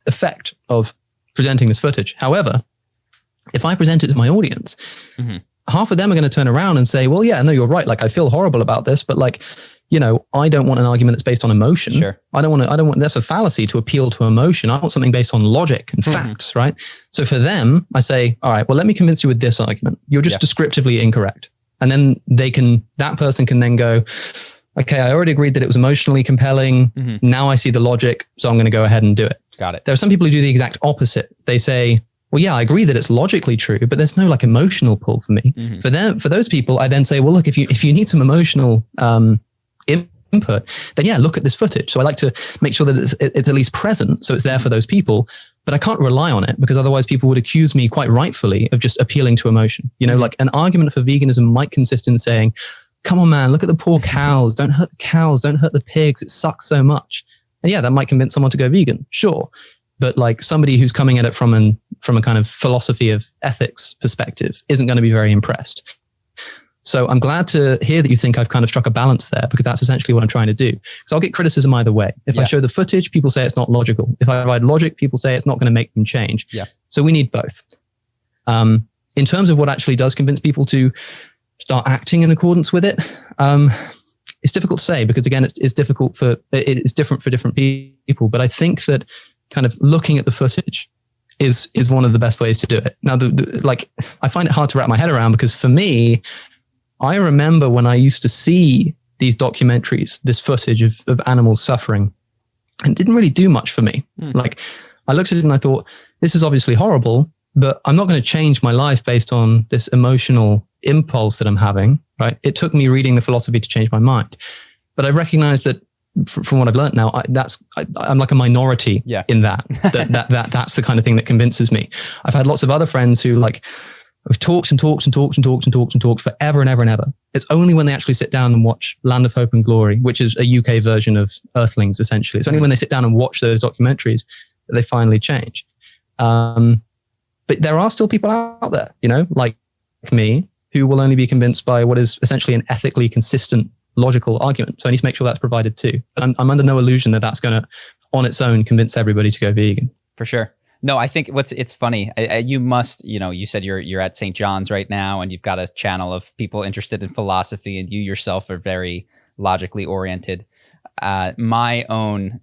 effect of presenting this footage. However, if I present it to my audience, half of them are going to turn around and say, well, yeah, no, you're right. Like, I feel horrible about this, but like, you know, I don't want an argument that's based on emotion. Sure. I don't want, that's a fallacy to appeal to emotion. I want something based on logic and facts, right? So for them, I say, all right, well, let me convince you with this argument. You're just descriptively incorrect. And then that person can then go, okay, I already agreed that it was emotionally compelling. Now I see the logic, so I'm going to go ahead and do it. Got it. There are some people who do the exact opposite. They say, well, yeah, I agree that it's logically true, but there's no like emotional pull for me. For those people, I then say, well, look, if you need some emotional input, then yeah, look at this footage. So I like to make sure that it's at least present, so it's there for those people. But I can't rely on it, because otherwise people would accuse me quite rightfully of just appealing to emotion. You know, like an argument for veganism might consist in saying, come on, man, look at the poor cows. Don't hurt the cows. Don't hurt the pigs. It sucks so much. And yeah, that might convince someone to go vegan. Sure. But like somebody who's coming at it from a kind of philosophy of ethics perspective isn't going to be very impressed. So I'm glad to hear that you think I've kind of struck a balance there, because that's essentially what I'm trying to do. Because I'll get criticism either way. If I show the footage, people say it's not logical. If I provide logic, people say it's not going to make them change. So we need both. In terms of what actually does convince people to start acting in accordance with it, it's difficult to say, because again, it's different for different people. But I think that kind of looking at the footage is one of the best ways to do it. Now, like I find it hard to wrap my head around, because for me, I remember when I used to see these documentaries, this footage of animals suffering, and it didn't really do much for me. Like I looked at it and I thought, this is obviously horrible, but I'm not going to change my life based on this emotional impulse that I'm having, right? It took me reading the philosophy to change my mind. But I recognize that from what I've learned now, I'm like a minority in that. That's the kind of thing that convinces me. I've had lots of other friends who like have talked forever and ever and ever. It's only when they actually sit down and watch Land of Hope and Glory, which is a UK version of Earthlings, essentially. It's only when they sit down and watch those documentaries that they finally change. But there are still people out there, like me, who will only be convinced by what is essentially an ethically consistent, logical argument. So I need to make sure that's provided too. But I'm under no illusion that that's going to, on its own, convince everybody to go vegan. For sure. No, I think it's funny. You must, you said you're at St. John's right now, and you've got a channel of people interested in philosophy, and you yourself are very logically oriented. My own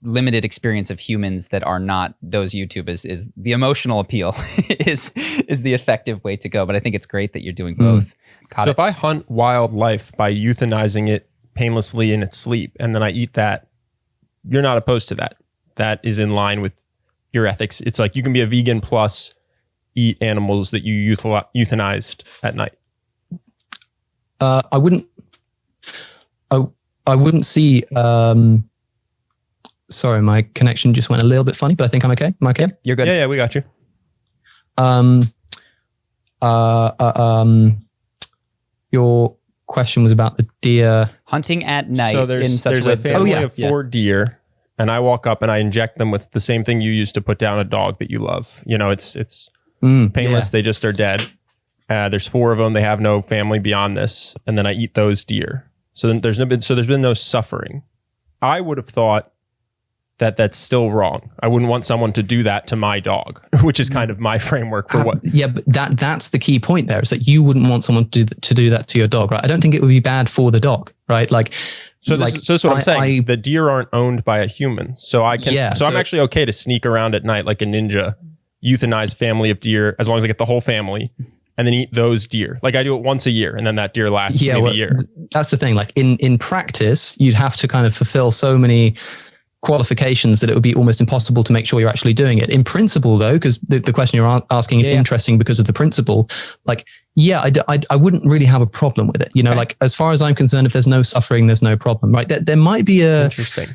limited experience of humans that are not those YouTubers is the emotional appeal is the effective way to go. But I think it's great that you're doing both. So if I hunt wildlife by euthanizing it painlessly in its sleep, and then I eat that, you're not opposed to that. That is in line with your ethics. It's like you can be a vegan plus eat animals that you euthanized at night. I wouldn't see. Sorry, my connection just went a little bit funny, but I think I'm okay. Am I okay? You're good. Yeah, we got you. Your question was about the deer hunting at night. So there's a family of 4 deer, and I walk up and I inject them with the same thing you use to put down a dog that you love. It's painless. Yeah. They just are dead. There's 4 of them. They have no family beyond this, and then I eat those deer. So then there's been no suffering. I would have thought that that's still wrong. I wouldn't want someone to do that to my dog, which is kind of my framework for what. Yeah, but that's the key point there, is that you wouldn't want someone to do that to your dog, right? I don't think it would be bad for the dog, right? Like, so that's what I'm saying. The deer aren't owned by a human, so I can. Yeah, so I'm actually okay to sneak around at night like a ninja, euthanize family of deer as long as I get the whole family, and then eat those deer. Like I do it once a year, and then that deer lasts maybe a year. That's the thing. Like in practice, you'd have to kind of fulfill so many qualifications that it would be almost impossible to make sure you're actually doing it. In principle, though, because the question you're asking is interesting because of the principle. Like, I wouldn't really have a problem with it. Like as far as I'm concerned, if there's no suffering, there's no problem, right? There might be interesting.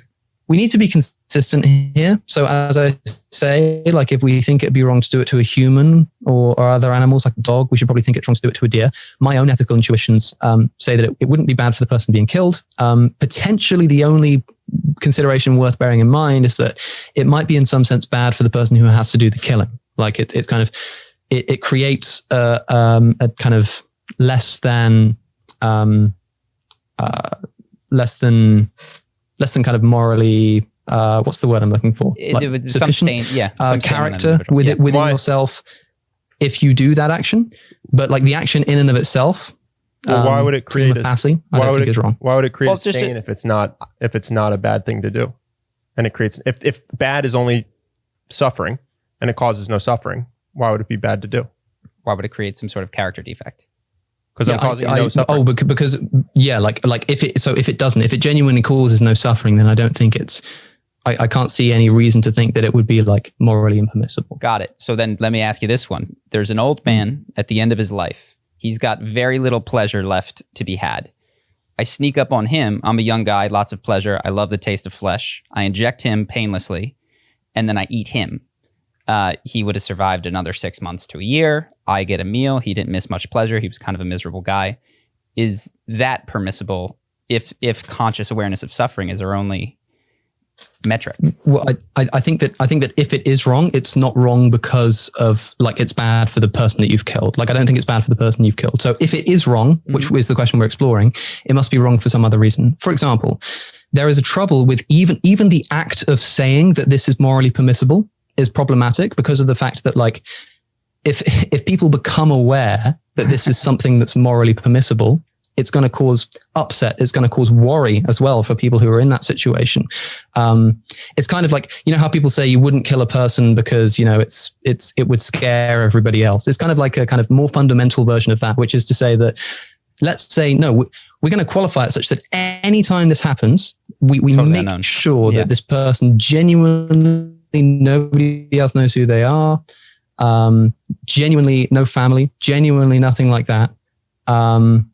We need to be consistent here. So as I say, like if we think it'd be wrong to do it to a human or other animals like a dog, we should probably think it's wrong to do it to a deer. My own ethical intuitions say that it wouldn't be bad for the person being killed. Potentially the only consideration worth bearing in mind is that it might be in some sense bad for the person who has to do the killing. Like it's kind of, it creates a kind of less than kind of morally, what's the word I'm looking for? Like some stain, some character within yourself if you do that action. But like the action in and of itself, why would it create why would it create a stain if it's not a bad thing to do? And it creates, if bad is only suffering and it causes no suffering, why would it be bad to do? Why would it create some sort of character defect? Because I'm causing no suffering. Oh, because like if it genuinely causes no suffering, then I don't think I can't see any reason to think that it would be like morally impermissible. Got it. So then let me ask you this one. There's an old man at the end of his life. He's got very little pleasure left to be had. I sneak up on him. I'm a young guy, lots of pleasure. I love the taste of flesh. I inject him painlessly, and then I eat him. He would have survived another 6 months to a year. I get a meal. He didn't miss much pleasure. He was kind of a miserable guy. Is that permissible if conscious awareness of suffering is our only metric? Well, I think that if it is wrong, it's not wrong because of like it's bad for the person that you've killed. Like I don't think it's bad for the person you've killed. So if it is wrong, which is the question we're exploring, it must be wrong for some other reason. For example, there is a trouble with even the act of saying that this is morally permissible is problematic because of the fact that like if people become aware that this is something that's morally permissible, it's going to cause upset. It's going to cause worry as well for people who are in that situation. It's kind of like, how people say you wouldn't kill a person because, it would scare everybody else. It's kind of like a kind of more fundamental version of that, which is to say that, let's say, no, we're going to qualify it such that anytime this happens, we totally make unknown. Sure that this person genuinely, nobody else knows who they are. genuinely no family, genuinely nothing like that, and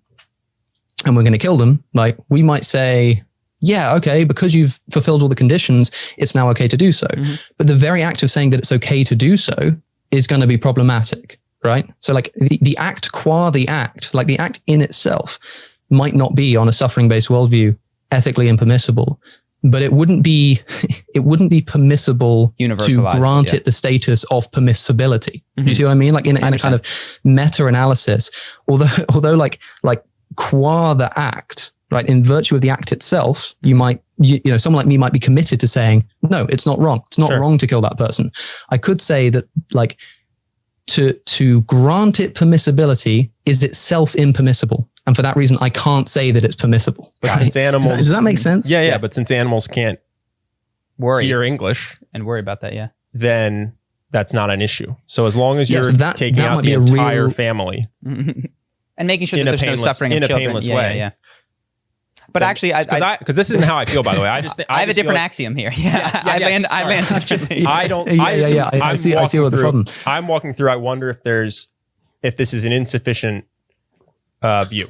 we're going to kill them, like we might say, yeah, okay, because you've fulfilled all the conditions, it's now okay to do so. But the very act of saying that it's okay to do so is going to be problematic, right? So like the act qua the act, like the act in itself might not be, on a suffering-based worldview, ethically impermissible, but it wouldn't be permissible to grant it the status of permissibility. Do you see what I mean? Like in a kind of meta-analysis, although like qua the act, right, in virtue of the act itself, you might, someone like me might be committed to saying, no, it's not wrong. It's not wrong to kill that person. I could say that, like, to grant it permissibility is itself impermissible. And for that reason, I can't say that it's permissible. But since animals... Does that make sense? Yeah. But since animals can't hear English and worry about that, then that's not an issue. So as long as you're taking that out the entire family... and making sure that there's no suffering of children. In a painless way. But actually, because this isn't how I feel, by the way. I have a different axiom here. I land differently. I see what the problem. I'm walking through. I wonder if this is an insufficient view.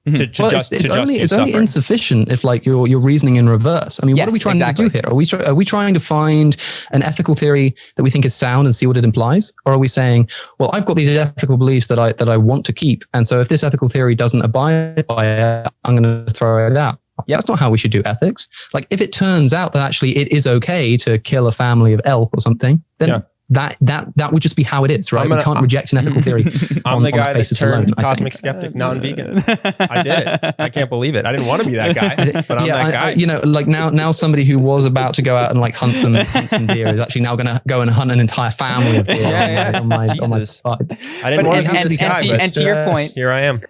It's only insufficient if, like, you're reasoning in reverse. I mean, what are we trying to do here? Are we trying to find an ethical theory that we think is sound and see what it implies, or are we saying, well, I've got these ethical beliefs that I want to keep, and so if this ethical theory doesn't abide by it, I'm going to throw it out? That's not how we should do ethics. Like, if it turns out that actually it is okay to kill a family of elk or something, then that would just be how it is, right? We can't reject an ethical theory. I'm the guy that turned cosmic skeptic non-vegan. I did it. I can't believe it. I didn't want to be that guy, but I'm that guy. Like now somebody who was about to go out and like hunt some deer is actually now going to go and hunt an entire family of deer. On my side. I didn't want to be this guy, and to your point, here I am.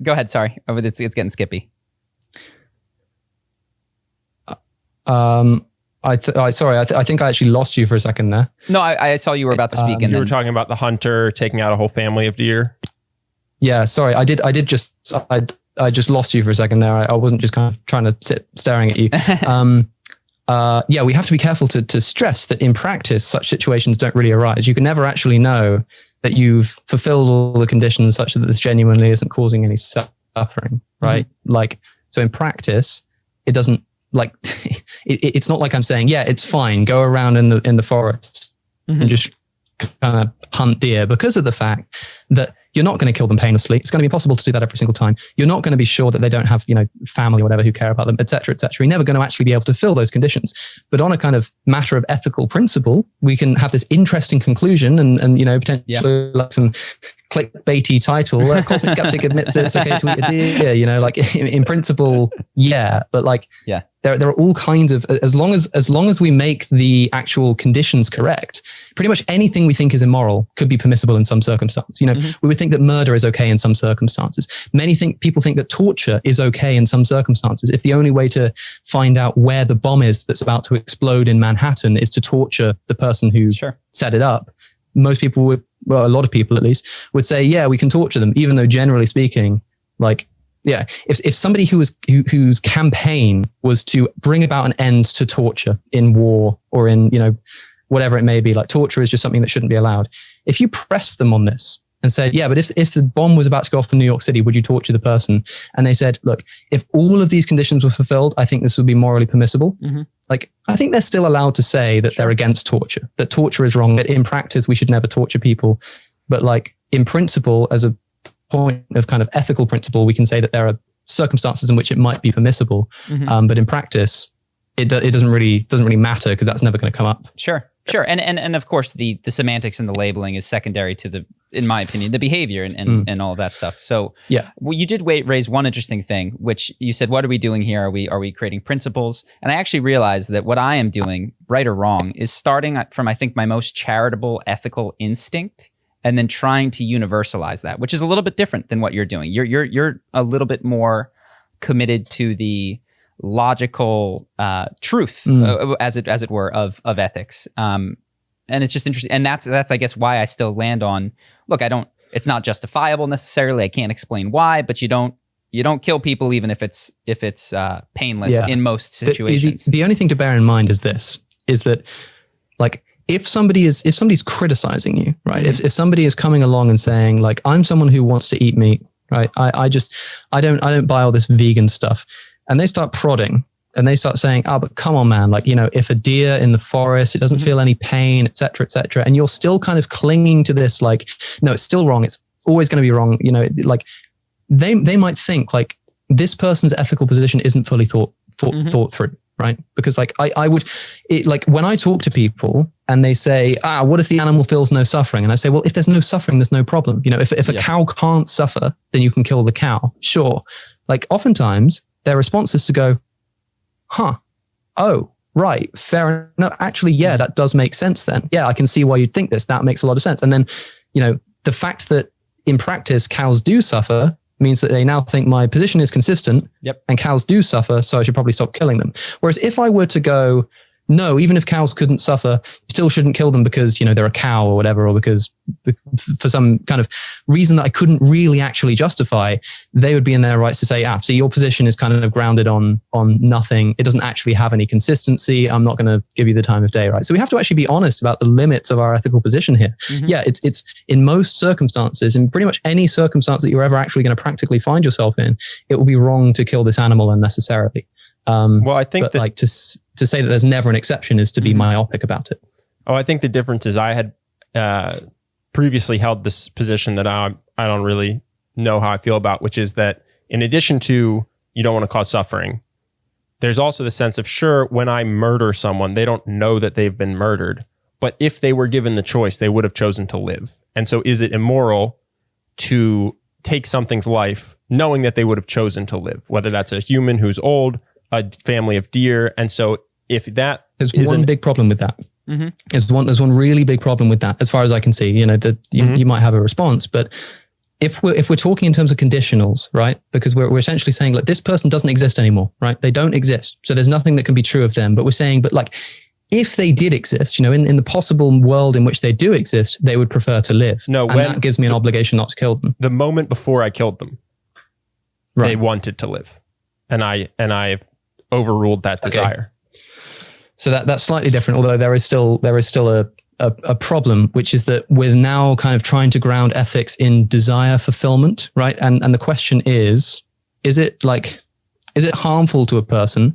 Go ahead. Sorry, it's getting skippy. I think I actually lost you for a second there. No, I saw you were about to speak. And you were talking about the hunter taking out a whole family of deer. Yeah, sorry. I just lost you for a second there. I wasn't just kind of trying to sit staring at you. We have to be careful to stress that in practice, such situations don't really arise. You can never actually know that you've fulfilled all the conditions such that this genuinely isn't causing any suffering, right? Like, so in practice, it doesn't, like, it's not like I'm saying, yeah, it's fine, go around in the forest and just kind of hunt deer, because of the fact that you're not going to kill them painlessly. It's going to be impossible to do that every single time. You're not going to be sure that they don't have, family or whatever who care about them, et cetera, et cetera. You're never going to actually be able to fill those conditions. But on a kind of matter of ethical principle, we can have this interesting conclusion and potentially like some clickbaity title. Cosmicskeptic admits that it's okay to eat a deer. Like in principle, but like, there are all kinds of, as long as we make the actual conditions correct, pretty much anything we think is immoral could be permissible in some circumstance. We would think that murder is okay in some circumstances. People think that torture is okay in some circumstances. If the only way to find out where the bomb is that's about to explode in Manhattan is to torture the person who set it up, most people would, well, a lot of people at least, would say, yeah, we can torture them, even though generally speaking, like, yeah, if somebody whose campaign was to bring about an end to torture in war or in, whatever it may be, like torture is just something that shouldn't be allowed. If you pressed them on this and said, yeah, but if the bomb was about to go off in New York City, would you torture the person? And they said, look, if all of these conditions were fulfilled, I think this would be morally permissible. Like, I think they're still allowed to say that they're against torture, that torture is wrong, that in practice we should never torture people. But like in principle, as a point of kind of ethical principle, we can say that there are circumstances in which it might be permissible. But in practice, it doesn't really matter, because that's never going to come up. Sure. And of course, the semantics and the labeling is secondary to the, in my opinion, the behavior and all of that stuff. So well, you did raise one interesting thing, which you said, what are we doing here? Are we creating principles? And I actually realized that what I am doing, right or wrong, is starting from, I think, my most charitable ethical instinct, and then trying to universalize that, which is a little bit different than what you're doing. You're a little bit more committed to the logical truth, as it were, of ethics. And it's just interesting. And that's I guess why I still land on, look, it's not justifiable necessarily. I can't explain why, but you don't kill people even if it's painless in most situations. The only thing to bear in mind is that, like, if somebody's criticizing you, right? If somebody is coming along and saying like, I'm someone who wants to eat meat, right? I don't buy all this vegan stuff. And they start prodding and they start saying, but come on, man. Like, if a deer in the forest, it doesn't feel any pain, et cetera, et cetera. And you're still kind of clinging to this, like, no, it's still wrong. It's always going to be wrong. Like they might think like this person's ethical position isn't fully thought through. Right. Because like like when I talk to people and they say, what if the animal feels no suffering? And I say, well, if there's no suffering, there's no problem. If a cow can't suffer, then you can kill the cow. Sure. Like oftentimes their response is to go, oh, right. Fair enough. Actually, yeah, that does make sense then. Yeah, I can see why you'd think this. That makes a lot of sense. And then, the fact that in practice cows do suffer means that they now think my position is consistent and cows do suffer, so I should probably stop killing them. Whereas if I were to go, no, even if cows couldn't suffer, you still shouldn't kill them because, they're a cow or whatever, or because for some kind of reason that I couldn't really actually justify, they would be in their rights to say, so your position is kind of grounded on nothing. It doesn't actually have any consistency. I'm not going to give you the time of day, right? So we have to actually be honest about the limits of our ethical position here. Yeah, it's in most circumstances, in pretty much any circumstance that you're ever actually going to practically find yourself in, it will be wrong to kill this animal unnecessarily. Well, I think that to say that there's never an exception is to be myopic about it. Oh, I think the difference is I had previously held this position that I don't really know how I feel about, which is that in addition to you don't want to cause suffering, there's also the sense of, sure, when I murder someone, they don't know that they've been murdered. But if they were given the choice, they would have chosen to live. And so is it immoral to take something's life knowing that they would have chosen to live, whether that's a human who's old, a family of deer? And so if that there's one big problem with that. There's one really big problem with that, as far as I can see. You might have a response, but if we're talking in terms of conditionals, right? Because we're essentially saying, like, this person doesn't exist anymore, right? They don't exist, so there's nothing that can be true of them. But we're saying, but like, if they did exist, in the possible world in which they do exist, they would prefer to live. No, and that gives me an obligation not to kill them. The moment before I killed them, they wanted to live, and I overruled that desire. So that's slightly different, although there is still a problem, which is that we're now kind of trying to ground ethics in desire fulfillment, right? And the question is it harmful to a person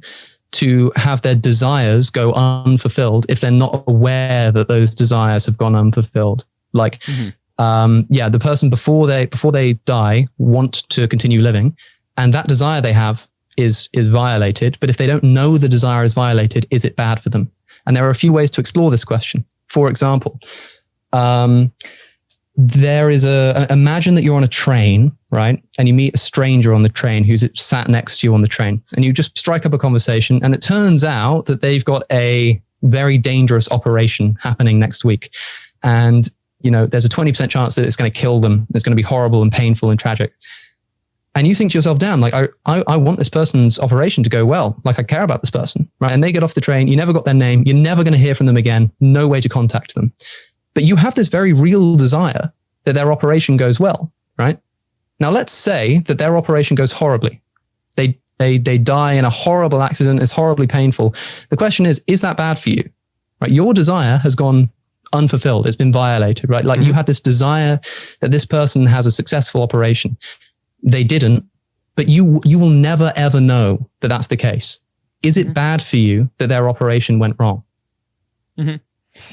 to have their desires go unfulfilled if they're not aware that those desires have gone unfulfilled? Like, the person before they die want to continue living, and that desire they have is violated. But if they don't know the desire is violated, is it bad for them? And there are a few ways to explore this question. For example, there is imagine that you're on a train, right? And you meet a stranger on the train who's sat next to you on the train, and you just strike up a conversation, and it turns out that they've got a very dangerous operation happening next week. And, there's a 20% chance that it's going to kill them. It's going to be horrible and painful and tragic. And you think to yourself, damn, like, I want this person's operation to go well. Like, I care about this person, right? And they get off the train. You never got their name. You're never going to hear from them again. No way to contact them. But you have this very real desire that their operation goes well, right? Now, let's say that their operation goes horribly. They die in a horrible accident. It's horribly painful. The question is that bad for you? Right? Your desire has gone unfulfilled. It's been violated, right? Like, you had this desire that this person has a successful operation. They didn't, but you will never, ever know that that's the case. Is it bad for you that their operation went wrong?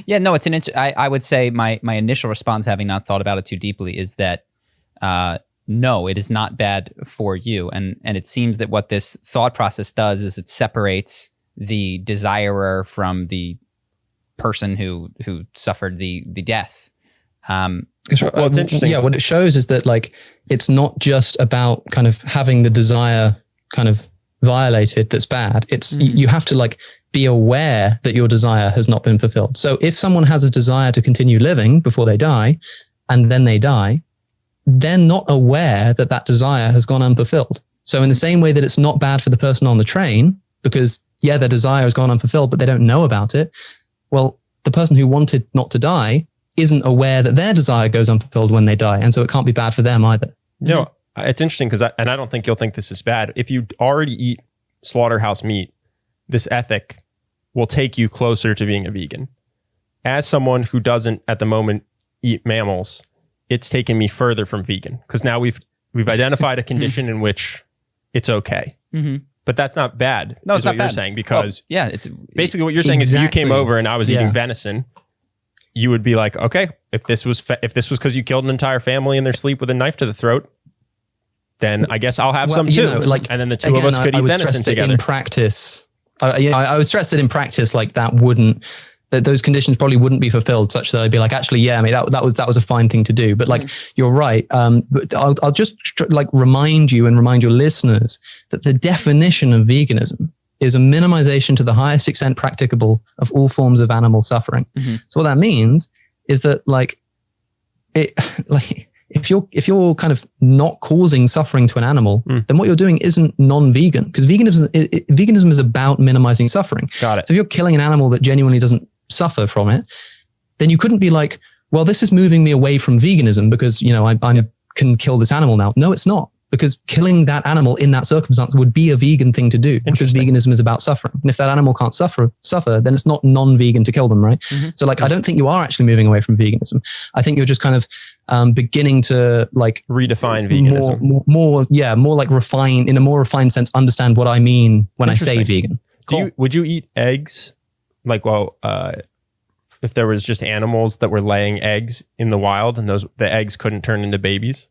Yeah, no, it's I would say my initial response, having not thought about it too deeply, is that no, it is not bad for you. And it seems that what this thought process does is it separates the desirer from the person who suffered the death. Well, it's interesting. Yeah, what it shows is that, like, it's not just about kind of having the desire kind of violated that's bad. It's you have to, like, be aware that your desire has not been fulfilled. So if someone has a desire to continue living before they die, and then they die, they're not aware that that desire has gone unfulfilled. So in the same way that it's not bad for the person on the train, because their desire has gone unfulfilled, but they don't know about it. Well, the person who wanted not to die isn't aware that their desire goes unfulfilled when they die. And so it can't be bad for them either. It's interesting because I don't think you'll think this is bad. If you already eat slaughterhouse meat, this ethic will take you closer to being a vegan. as someone who doesn't at the moment eat mammals, it's taken me further from vegan because now we've identified a condition in which it's okay. Mm-hmm. But that's not bad. No, it's what not you're bad. saying, because it's basically what you're saying is if you came Exactly. over and I was eating venison, you would be like, okay, if this was because you killed an entire family in their sleep with a knife to the throat, then I guess I'll have some too. And then the two of us could eat venison together. In practice, I would stress that in practice, like that those conditions probably wouldn't be fulfilled, such that I'd be like, actually, yeah, I mean, that was a fine thing to do. But like, you're right. But I'll just remind you and remind your listeners that the definition of veganism is a minimization to the highest extent practicable of all forms of animal suffering. Mm-hmm. So what that means is that if you're kind of not causing suffering to an animal, then what you're doing isn't non-vegan, because veganism is about minimizing suffering. Got it. So if you're killing an animal that genuinely doesn't suffer from it, then you couldn't be like, well, this is moving me away from veganism because, I can kill this animal now. No, it's not, because killing that animal in that circumstance would be a vegan thing to do, because veganism is about suffering. And if that animal can't suffer, then it's not non-vegan to kill them, right? Mm-hmm. So I don't think you are actually moving away from veganism. I think you're just kind of beginning to redefine veganism. More like refine, in a more refined sense, understand what I mean when I say vegan. Cool. Would you eat eggs? If there was just animals that were laying eggs in the wild and the eggs couldn't turn into babies?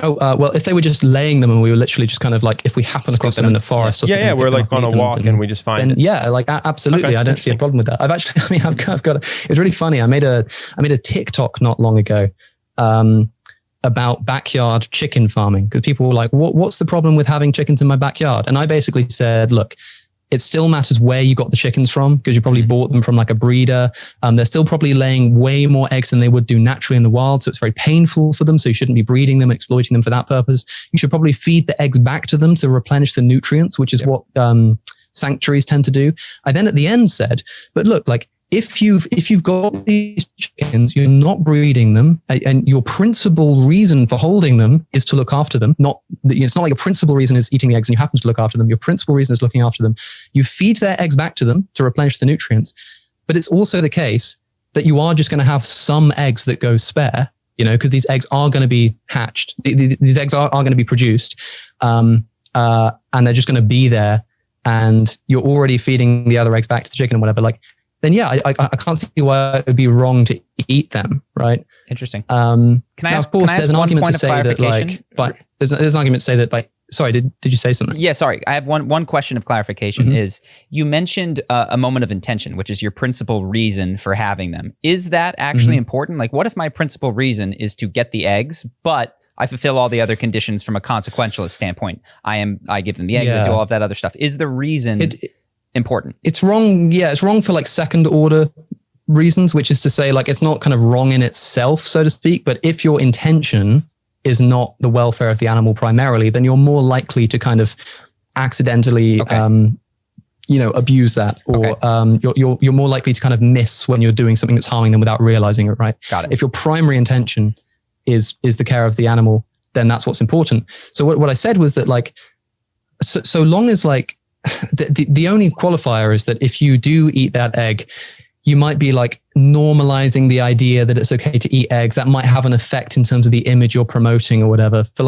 Well, if they were just laying them and we were literally just kind of if we happen across them in the forest or something. Yeah, we're on a walk and we just find it. Yeah, absolutely. Okay, I don't see a problem with that. I've got it's really funny. I made a TikTok not long ago about backyard chicken farming, because people were like, what's the problem with having chickens in my backyard? And I basically said, look, it still matters where you got the chickens from, because you probably bought them from a breeder. They're still probably laying way more eggs than they would do naturally in the wild. So it's very painful for them. So you shouldn't be breeding them and exploiting them for that purpose. You should probably feed the eggs back to them to replenish the nutrients, which is what sanctuaries tend to do. I then at the end said, but look, if you've got these chickens, you're not breeding them, and your principal reason for holding them is to look after them. It's not like your principal reason is eating the eggs and you happen to look after them. Your principal reason is looking after them. You feed their eggs back to them to replenish the nutrients. But it's also the case that you are just going to have some eggs that go spare, because these eggs are going to be hatched. These eggs are going to be produced, and they're just going to be there. And you're already feeding the other eggs back to the chicken and whatever. Then yeah, I can't see why it would be wrong to eat them, right? Interesting. Can I ask? Of course, there's an argument to say that but there's an argument to say that sorry, did you say something? Yeah, sorry. I have one question of clarification. Mm-hmm. Is you mentioned a moment of intention, which is your principal reason for having them. Is that actually important? What if my principal reason is to get the eggs, but I fulfill all the other conditions from a consequentialist standpoint? I give them the eggs, I do all of that other stuff. Is the reason important? It's wrong. Yeah, it's wrong for second order reasons, which is to say it's not kind of wrong in itself, so to speak. But if your intention is not the welfare of the animal primarily, then you're more likely to kind of accidentally, abuse that, or you're more likely to kind of miss when you're doing something that's harming them without realizing it. Right. Got it. If your primary intention is the care of the animal, then that's what's important. So what I said was that so long as the only qualifier is that if you do eat that egg, you might be normalizing the idea that it's okay to eat eggs. That might have an effect in terms of the image you're promoting or whatever. For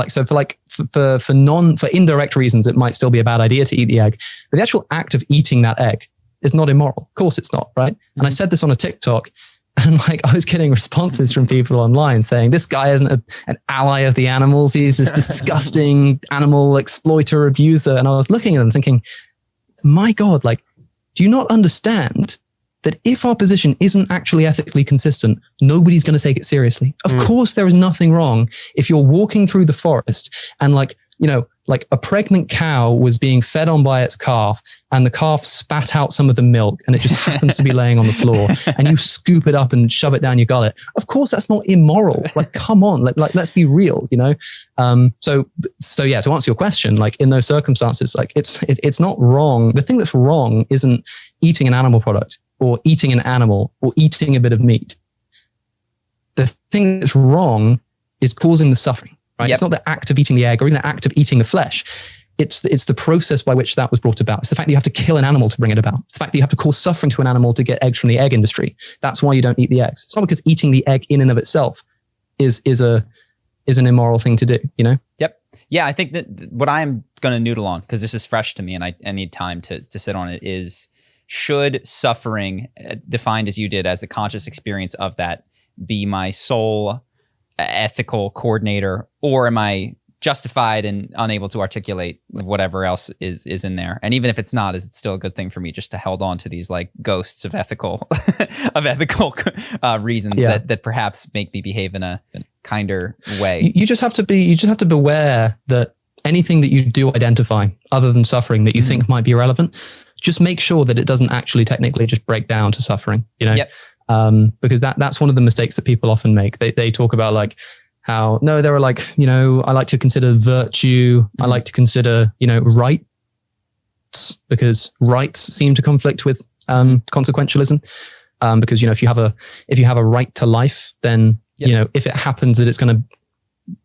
indirect reasons, it might still be a bad idea to eat the egg. But the actual act of eating that egg is not immoral. Of course it's not, right? Mm-hmm. And I said this on a TikTok, and I was getting responses from people online saying, this guy isn't an ally of the animals. He's this disgusting animal exploiter, abuser. And I was looking at them thinking, my God, do you not understand that if our position isn't actually ethically consistent, nobody's going to take it seriously? Of course, there is nothing wrong if you're walking through the forest and a pregnant cow was being fed on by its calf, and the calf spat out some of the milk and it just happens to be laying on the floor, and you scoop it up and shove it down your gullet. Of course, that's not immoral. Come on, let's be real, So yeah, to answer your question, in those circumstances, it's not wrong. The thing that's wrong isn't eating an animal product or eating an animal or eating a bit of meat. The thing that's wrong is causing the suffering. Right? Yep. It's not the act of eating the egg or even the act of eating the flesh. it's the process by which that was brought about. It's the fact that you have to kill an animal to bring it about. It's the fact that you have to cause suffering to an animal to get eggs from the egg industry. That's why you don't eat the eggs. It's not because eating the egg in and of itself is an immoral thing to do, you know? Yep. Yeah, I think that what I'm going to noodle on, because this is fresh to me and I need time to sit on it, is should suffering, defined as you did as a conscious experience of that, be my sole ethical coordinator, or am I justified and unable to articulate whatever else is in there? And even if it's not, is it still a good thing for me just to hold on to these like ghosts of ethical reasons that perhaps make me behave in a kinder way? You just have to beware that anything that you do identify other than suffering that you think might be irrelevant, just make sure that it doesn't actually technically just break down to suffering, you know? Yep. Because that's one of the mistakes that people often make. They talk about like how, no, there are like, you know, I like to consider virtue. I like to consider, you know, rights, because rights seem to conflict with consequentialism. Because, you know, if you have a right to life, then, you know, if it happens that it's going to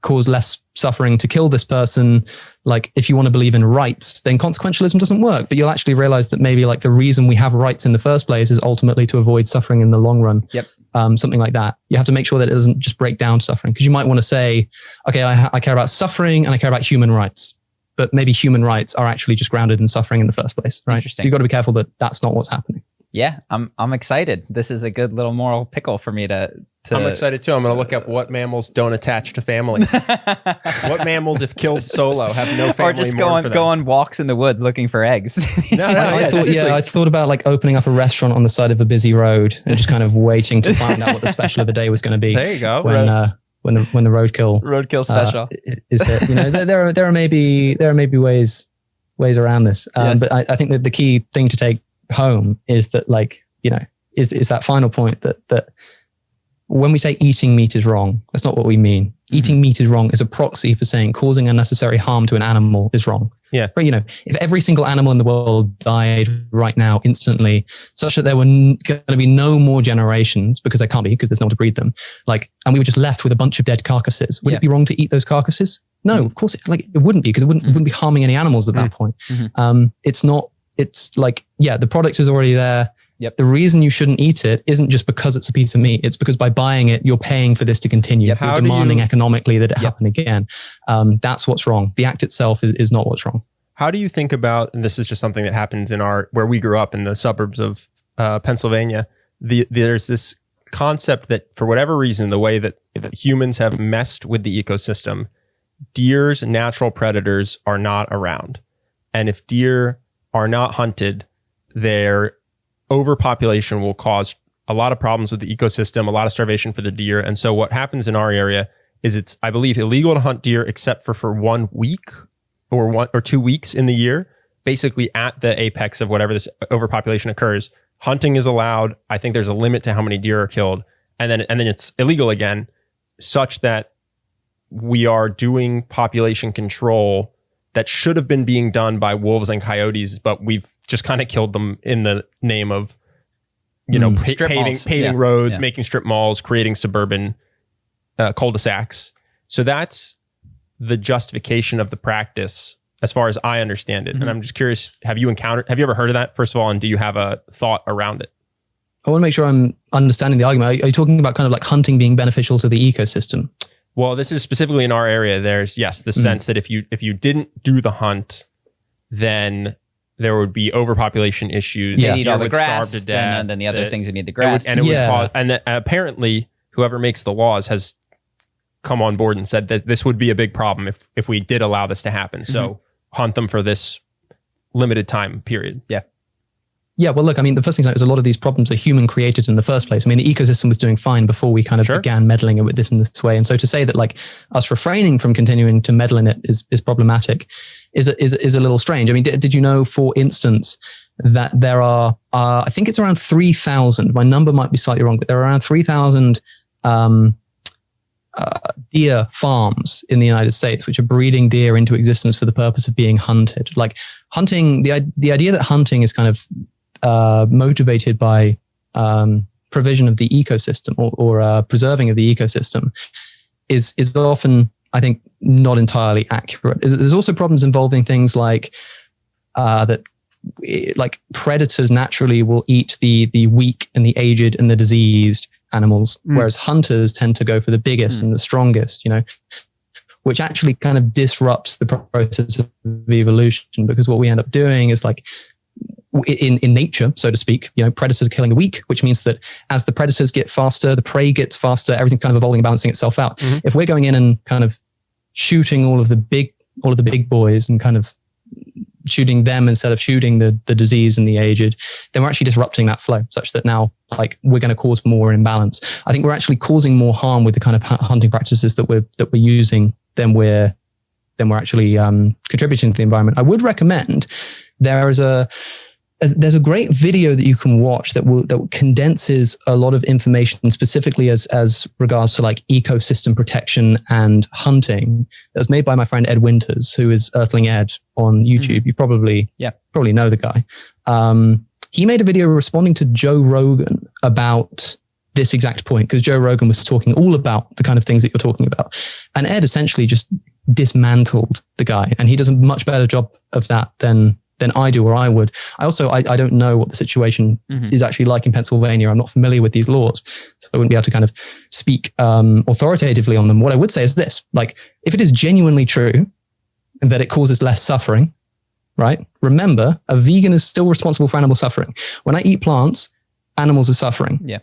cause less suffering to kill this person, like if you want to believe in rights, then consequentialism doesn't work. But you'll actually realize that maybe like the reason we have rights in the first place is ultimately to avoid suffering in the long run. Yep. Something like that. You have to make sure that it doesn't just break down suffering, because you might want to say, okay, I care about suffering and I care about human rights, but maybe human rights are actually just grounded in suffering in the first place, right? So you've got to be careful that that's not what's happening. Yeah, I'm excited. This is a good little moral pickle for me to I'm excited too. I'm going to look up what mammals don't attach to families. What mammals, if killed solo, have no family? Or just go on walks in the woods looking for eggs. I thought about like opening up a restaurant on the side of a busy road and just kind of waiting to find out what the special of the day was going to be. There you go. When the roadkill special is hit. You know, there are maybe ways around this. Yes. But I think that the key thing to take home is that, like, you know, is that final point that when we say eating meat is wrong, that's not what we mean. Mm-hmm. Eating meat is wrong is a proxy for saying causing unnecessary harm to an animal is wrong. Yeah. But, you know, if every single animal in the world died right now instantly, such that there were going to be no more generations, because there can't be, because there's no one to breed them, like, and we were just left with a bunch of dead carcasses, would it be wrong to eat those carcasses? No, of course it wouldn't be, because it wouldn't be harming any animals at that point. Mm-hmm. It's like, the product is already there. Yep. The reason you shouldn't eat it isn't just because it's a piece of meat. It's because by buying it, you're paying for this to continue. Yep. You're demanding economically that it happen again. That's what's wrong. The act itself is not what's wrong. How do you think about, and this is just something that happens in where we grew up in the suburbs of Pennsylvania, there's this concept that for whatever reason, the way that humans have messed with the ecosystem, deer's natural predators are not around. And if deer are not hunted, their overpopulation will cause a lot of problems with the ecosystem, a lot of starvation for the deer. And so what happens in our area is it's, I believe, illegal to hunt deer except for 1 week or 2 weeks in the year, basically at the apex of whatever this overpopulation occurs. Hunting is allowed. I think there's a limit to how many deer are killed. And then it's illegal again, such that we are doing population control that should have been being done by wolves and coyotes, but we've just kind of killed them in the name of, you know, paving roads, making strip malls, creating suburban cul-de-sacs. So that's the justification of the practice, as far as I understand it. Mm-hmm. And I'm just curious, have you ever heard of that, first of all, and do you have a thought around it? I want to make sure I'm understanding the argument. Are you talking about kind of like hunting being beneficial to the ecosystem? Well, this is specifically in our area. There's, the sense that if you didn't do the hunt, then there would be overpopulation issues. You need all the grass, starve to death, and then the other things would need the grass. It would cause, and apparently whoever makes the laws has come on board and said that this would be a big problem if we did allow this to happen. So hunt them for this limited time period. Yeah. Yeah, well, look, I mean, the first thing is a lot of these problems are human created in the first place. I mean, the ecosystem was doing fine before we kind of began meddling with this in this way. And so to say that like us refraining from continuing to meddle in it is problematic is a little strange. I mean, did you know, for instance, that there are, I think it's around 3,000, my number might be slightly wrong, but there are around 3,000 deer farms in the United States, which are breeding deer into existence for the purpose of being hunted. Like hunting, the idea that hunting is kind of motivated by provision of the ecosystem or preserving of the ecosystem is often I think, not entirely accurate. There's also problems involving things like like predators naturally will eat the weak and the aged and the diseased animals, whereas hunters tend to go for the biggest and the strongest, which actually kind of disrupts the process of evolution, because what we end up doing is like in nature, so to speak, predators are killing the weak, which means that as the predators get faster, the prey gets faster, everything kind of evolving and balancing itself out. If we're going in and kind of shooting all of the big boys and kind of shooting them instead of shooting the disease and the aged, then we're actually disrupting that flow, such that now like we're going to cause more imbalance. I think we're actually causing more harm with the kind of hunting practices that we're using than we're actually contributing to the environment. I would recommend there's a great video that you can watch that condenses a lot of information specifically as regards to like ecosystem protection and hunting. That was made by my friend Ed Winters, who is Earthling Ed on YouTube. You probably know the guy. He made a video responding to Joe Rogan about this exact point, because Joe Rogan was talking all about the kind of things that you're talking about. And Ed essentially just dismantled the guy, and he does a much better job of that than I do, or I would. I don't know what the situation is actually like in Pennsylvania. I'm not familiar with these laws, so I wouldn't be able to kind of speak authoritatively on them. What I would say is this: like, if it is genuinely true that it causes less suffering, right? Remember, a vegan is still responsible for animal suffering. When I eat plants, animals are suffering. Yeah.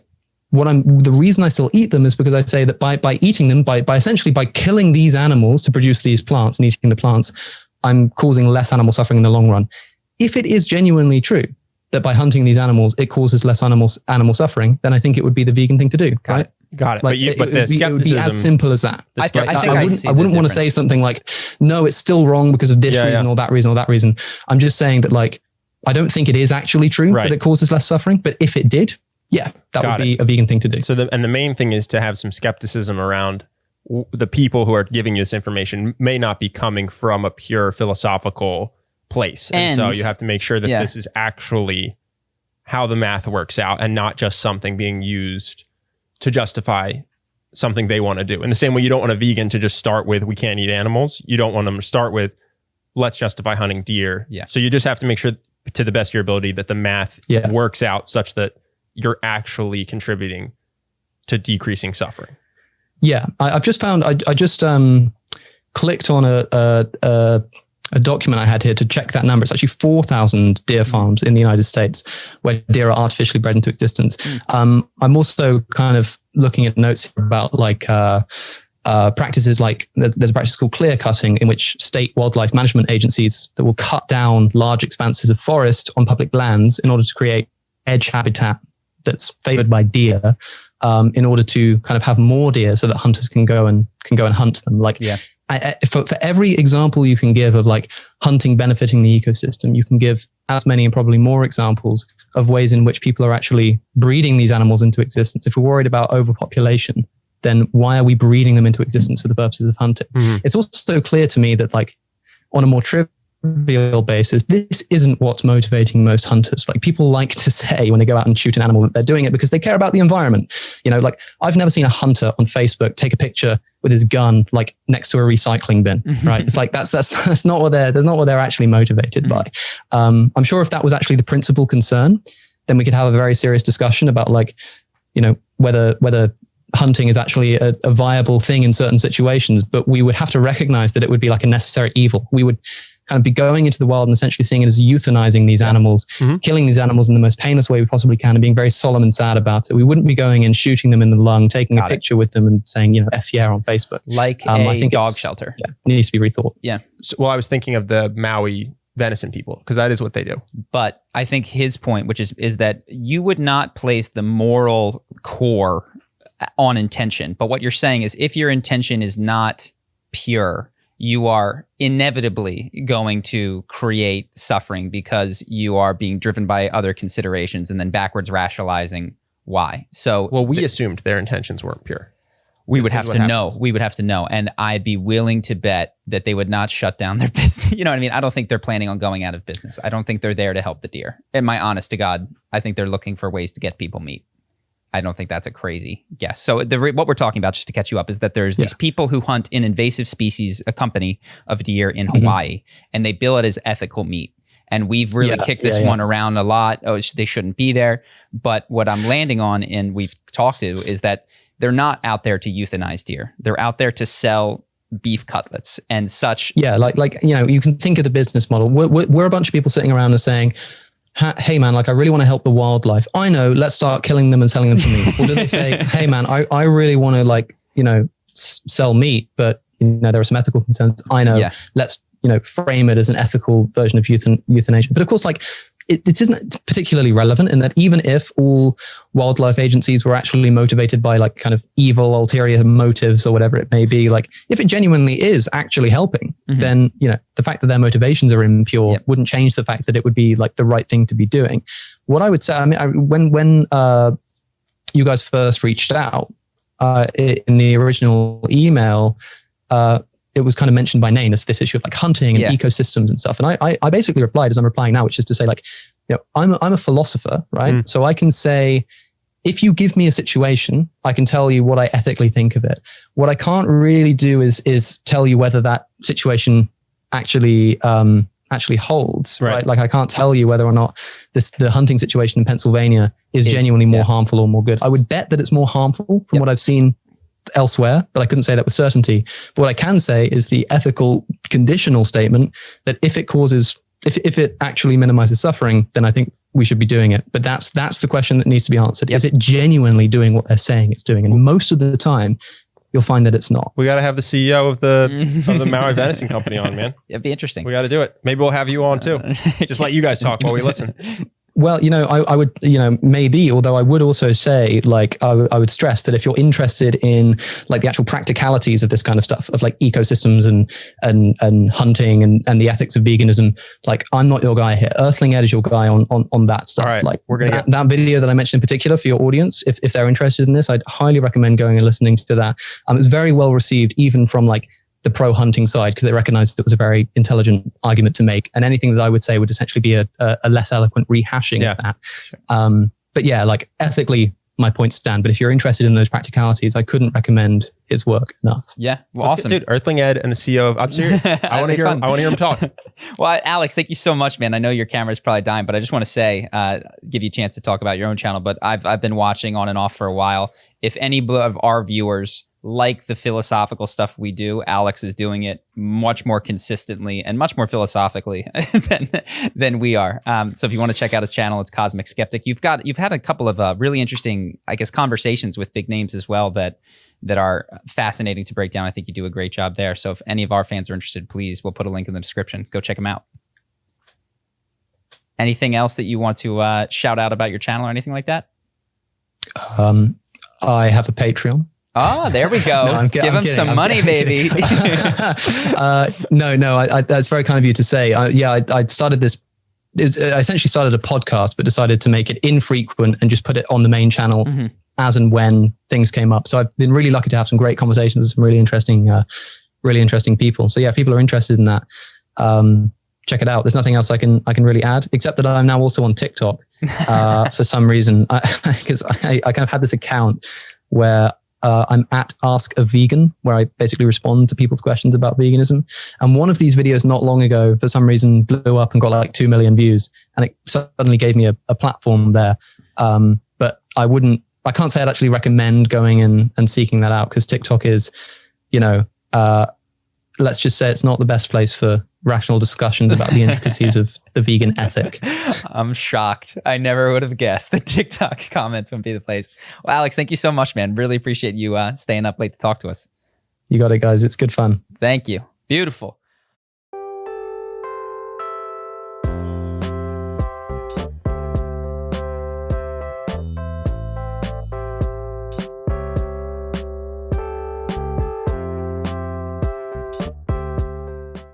The reason I still eat them is because I say that by eating them, by essentially by killing these animals to produce these plants and eating the plants, I'm causing less animal suffering in the long run. If it is genuinely true that by hunting these animals, it causes less animal suffering, then I think it would be the vegan thing to do. Got it. Like, But the skepticism, it would be as simple as that. I wouldn't want to say something like, no, it's still wrong because of this reason or that reason or that reason. I'm just saying that, like, I don't think it is actually true that it causes less suffering. But if it did, that would be a vegan thing to do. So the main thing is to have some skepticism around the people who are giving you this information may not be coming from a pure philosophical place. And so you have to make sure that this is actually how the math works out and not just something being used to justify something they want to do. In the same way, you don't want a vegan to just start with, we can't eat animals. You don't want them to start with, let's justify hunting deer. Yeah. So you just have to make sure, to the best of your ability, that the math works out such that you're actually contributing to decreasing suffering. Yeah, I've just found, I just clicked on a document I had here to check that number. It's actually 4,000 deer farms in the United States where deer are artificially bred into existence. I'm also kind of looking at notes here about like practices like, there's a practice called clear cutting, in which state wildlife management agencies that will cut down large expanses of forest on public lands in order to create edge habitat that's favored by deer, in order to kind of have more deer so that hunters can go and hunt them. Like, for every example you can give of like hunting benefiting the ecosystem, you can give as many and probably more examples of ways in which people are actually breeding these animals into existence. If we're worried about overpopulation, then why are we breeding them into existence for the purposes of hunting? It's also clear to me that, like, on a more trivial basis, this isn't what's motivating most hunters. Like, people like to say when they go out and shoot an animal that they're doing it because they care about the environment. Like, I've never seen a hunter on Facebook take a picture with his gun like next to a recycling bin, right? It's like that's not what they're actually motivated by. I'm sure if that was actually the principal concern, then we could have a very serious discussion about, like, whether hunting is actually a viable thing in certain situations. But we would have to recognize that it would be like a necessary evil. We would kind of be going into the wild and essentially seeing it as euthanizing these animals, killing these animals in the most painless way we possibly can, and being very solemn and sad about it. We wouldn't be going and shooting them in the lung, taking a picture with them and saying, F yeah on Facebook. Like I think dog shelter. Yeah, it needs to be rethought. Yeah. So, well, I was thinking of the Maui venison people, because that is what they do. But I think his point, which is that you would not place the moral core on intention. But what you're saying is, if your intention is not pure, you are inevitably going to create suffering because you are being driven by other considerations and then backwards rationalizing why. So, well, we assumed their intentions weren't pure. We would have to know. We would have to know. And I'd be willing to bet that they would not shut down their business. You know what I mean? I don't think they're planning on going out of business. I don't think they're there to help the deer. And my honest to God, I think they're looking for ways to get people meat. I don't think that's a crazy guess. So what we're talking about, just to catch you up, is that there's these people who hunt an invasive species, a company of deer in Hawaii, and they bill it as ethical meat. And we've really kicked this one around a lot. Oh, they shouldn't be there. But what I'm landing on, and we've talked to, is that they're not out there to euthanize deer. They're out there to sell beef cutlets and such. Yeah, like you can think of the business model. We're a bunch of people sitting around and saying, hey man, like I really want to help the wildlife. I know, let's start killing them and selling them for meat. Or do they say, hey man, I really want to sell meat, but there are some ethical concerns. I know, let's frame it as an ethical version of euthanasia. But of course, like it isn't particularly relevant in that even if all wildlife agencies were actually motivated by like kind of evil ulterior motives or whatever it may be, like if it genuinely is actually helping, then the fact that their motivations are impure wouldn't change the fact that it would be like the right thing to be doing. What I would say, I mean, when you guys first reached out in the original email, it was kind of mentioned by name, this issue of like hunting and ecosystems and stuff. And I basically replied as I'm replying now, which is to say like, I'm a philosopher, right? So I can say, if you give me a situation, I can tell you what I ethically think of it. What I can't really do is tell you whether that situation actually holds, right? Like I can't tell you whether or not the hunting situation in Pennsylvania is genuinely more harmful or more good. I would bet that it's more harmful from what I've seen elsewhere, but I couldn't say that with certainty. But what I can say is the ethical conditional statement that if it actually minimizes suffering, then I think we should be doing it. But that's the question that needs to be answered. Is it genuinely doing what they're saying it's doing? And most of the time, you'll find that it's not. We got to have the CEO of the Maui Venison Company on, man. It'd be interesting. We got to do it. Maybe we'll have you on too. Just let you guys talk while we listen. Well, I would, maybe, although I would also say, like, I would stress that if you're interested in like the actual practicalities of this kind of stuff, of like ecosystems and hunting and the ethics of veganism, like I'm not your guy here. Earthling Ed is your guy on that stuff. All right, like we're gonna that video that I mentioned in particular for your audience, if they're interested in this, I'd highly recommend going and listening to that. It's very well received, even from like the pro hunting side, because they recognized it was a very intelligent argument to make, and anything that I would say would essentially be a less eloquent rehashing of that. Sure. But yeah, like ethically, my points stand. But if you're interested in those practicalities, I couldn't recommend his work enough. Yeah, well, awesome, dude. Earthling Ed and the CEO of. I'm serious. I want to hear. I want to hear him talk. Well, Alex, thank you so much, man. I know your camera's probably dying, but I just want to say, give you a chance to talk about your own channel. But I've been watching on and off for a while. If any of our viewers like the philosophical stuff we do, Alex is doing it much more consistently and much more philosophically than we are. So if you want to check out his channel, it's Cosmicskeptic. You've had a couple of really interesting, I guess, conversations with big names as well that are fascinating to break down. I think you do a great job there. So if any of our fans are interested, please, we'll put a link in the description. Go check them out. Anything else that you want to shout out about your channel or anything like that? I have a Patreon. Oh, there we go. No, give him some money, baby. No, that's very kind of you to say. I started this. I essentially started a podcast, but decided to make it infrequent and just put it on the main channel as and when things came up. So I've been really lucky to have some great conversations with some really interesting people. So yeah, people are interested in that. Check it out. There's nothing else I can really add, except that I'm now also on TikTok for some reason, because I kind of had this account where I'm at Ask a Vegan, where I basically respond to people's questions about veganism. And one of these videos not long ago, for some reason, blew up and got like 2 million views. And it suddenly gave me a platform there. But I can't say I'd actually recommend going and seeking that out, because TikTok is, let's just say it's not the best place for rational discussions about the intricacies of the vegan ethic. I'm shocked. I never would have guessed the TikTok comments would be the place. Well, Alex, thank you so much, man. Really appreciate you staying up late to talk to us. You got it, guys. It's good fun. Thank you. Beautiful.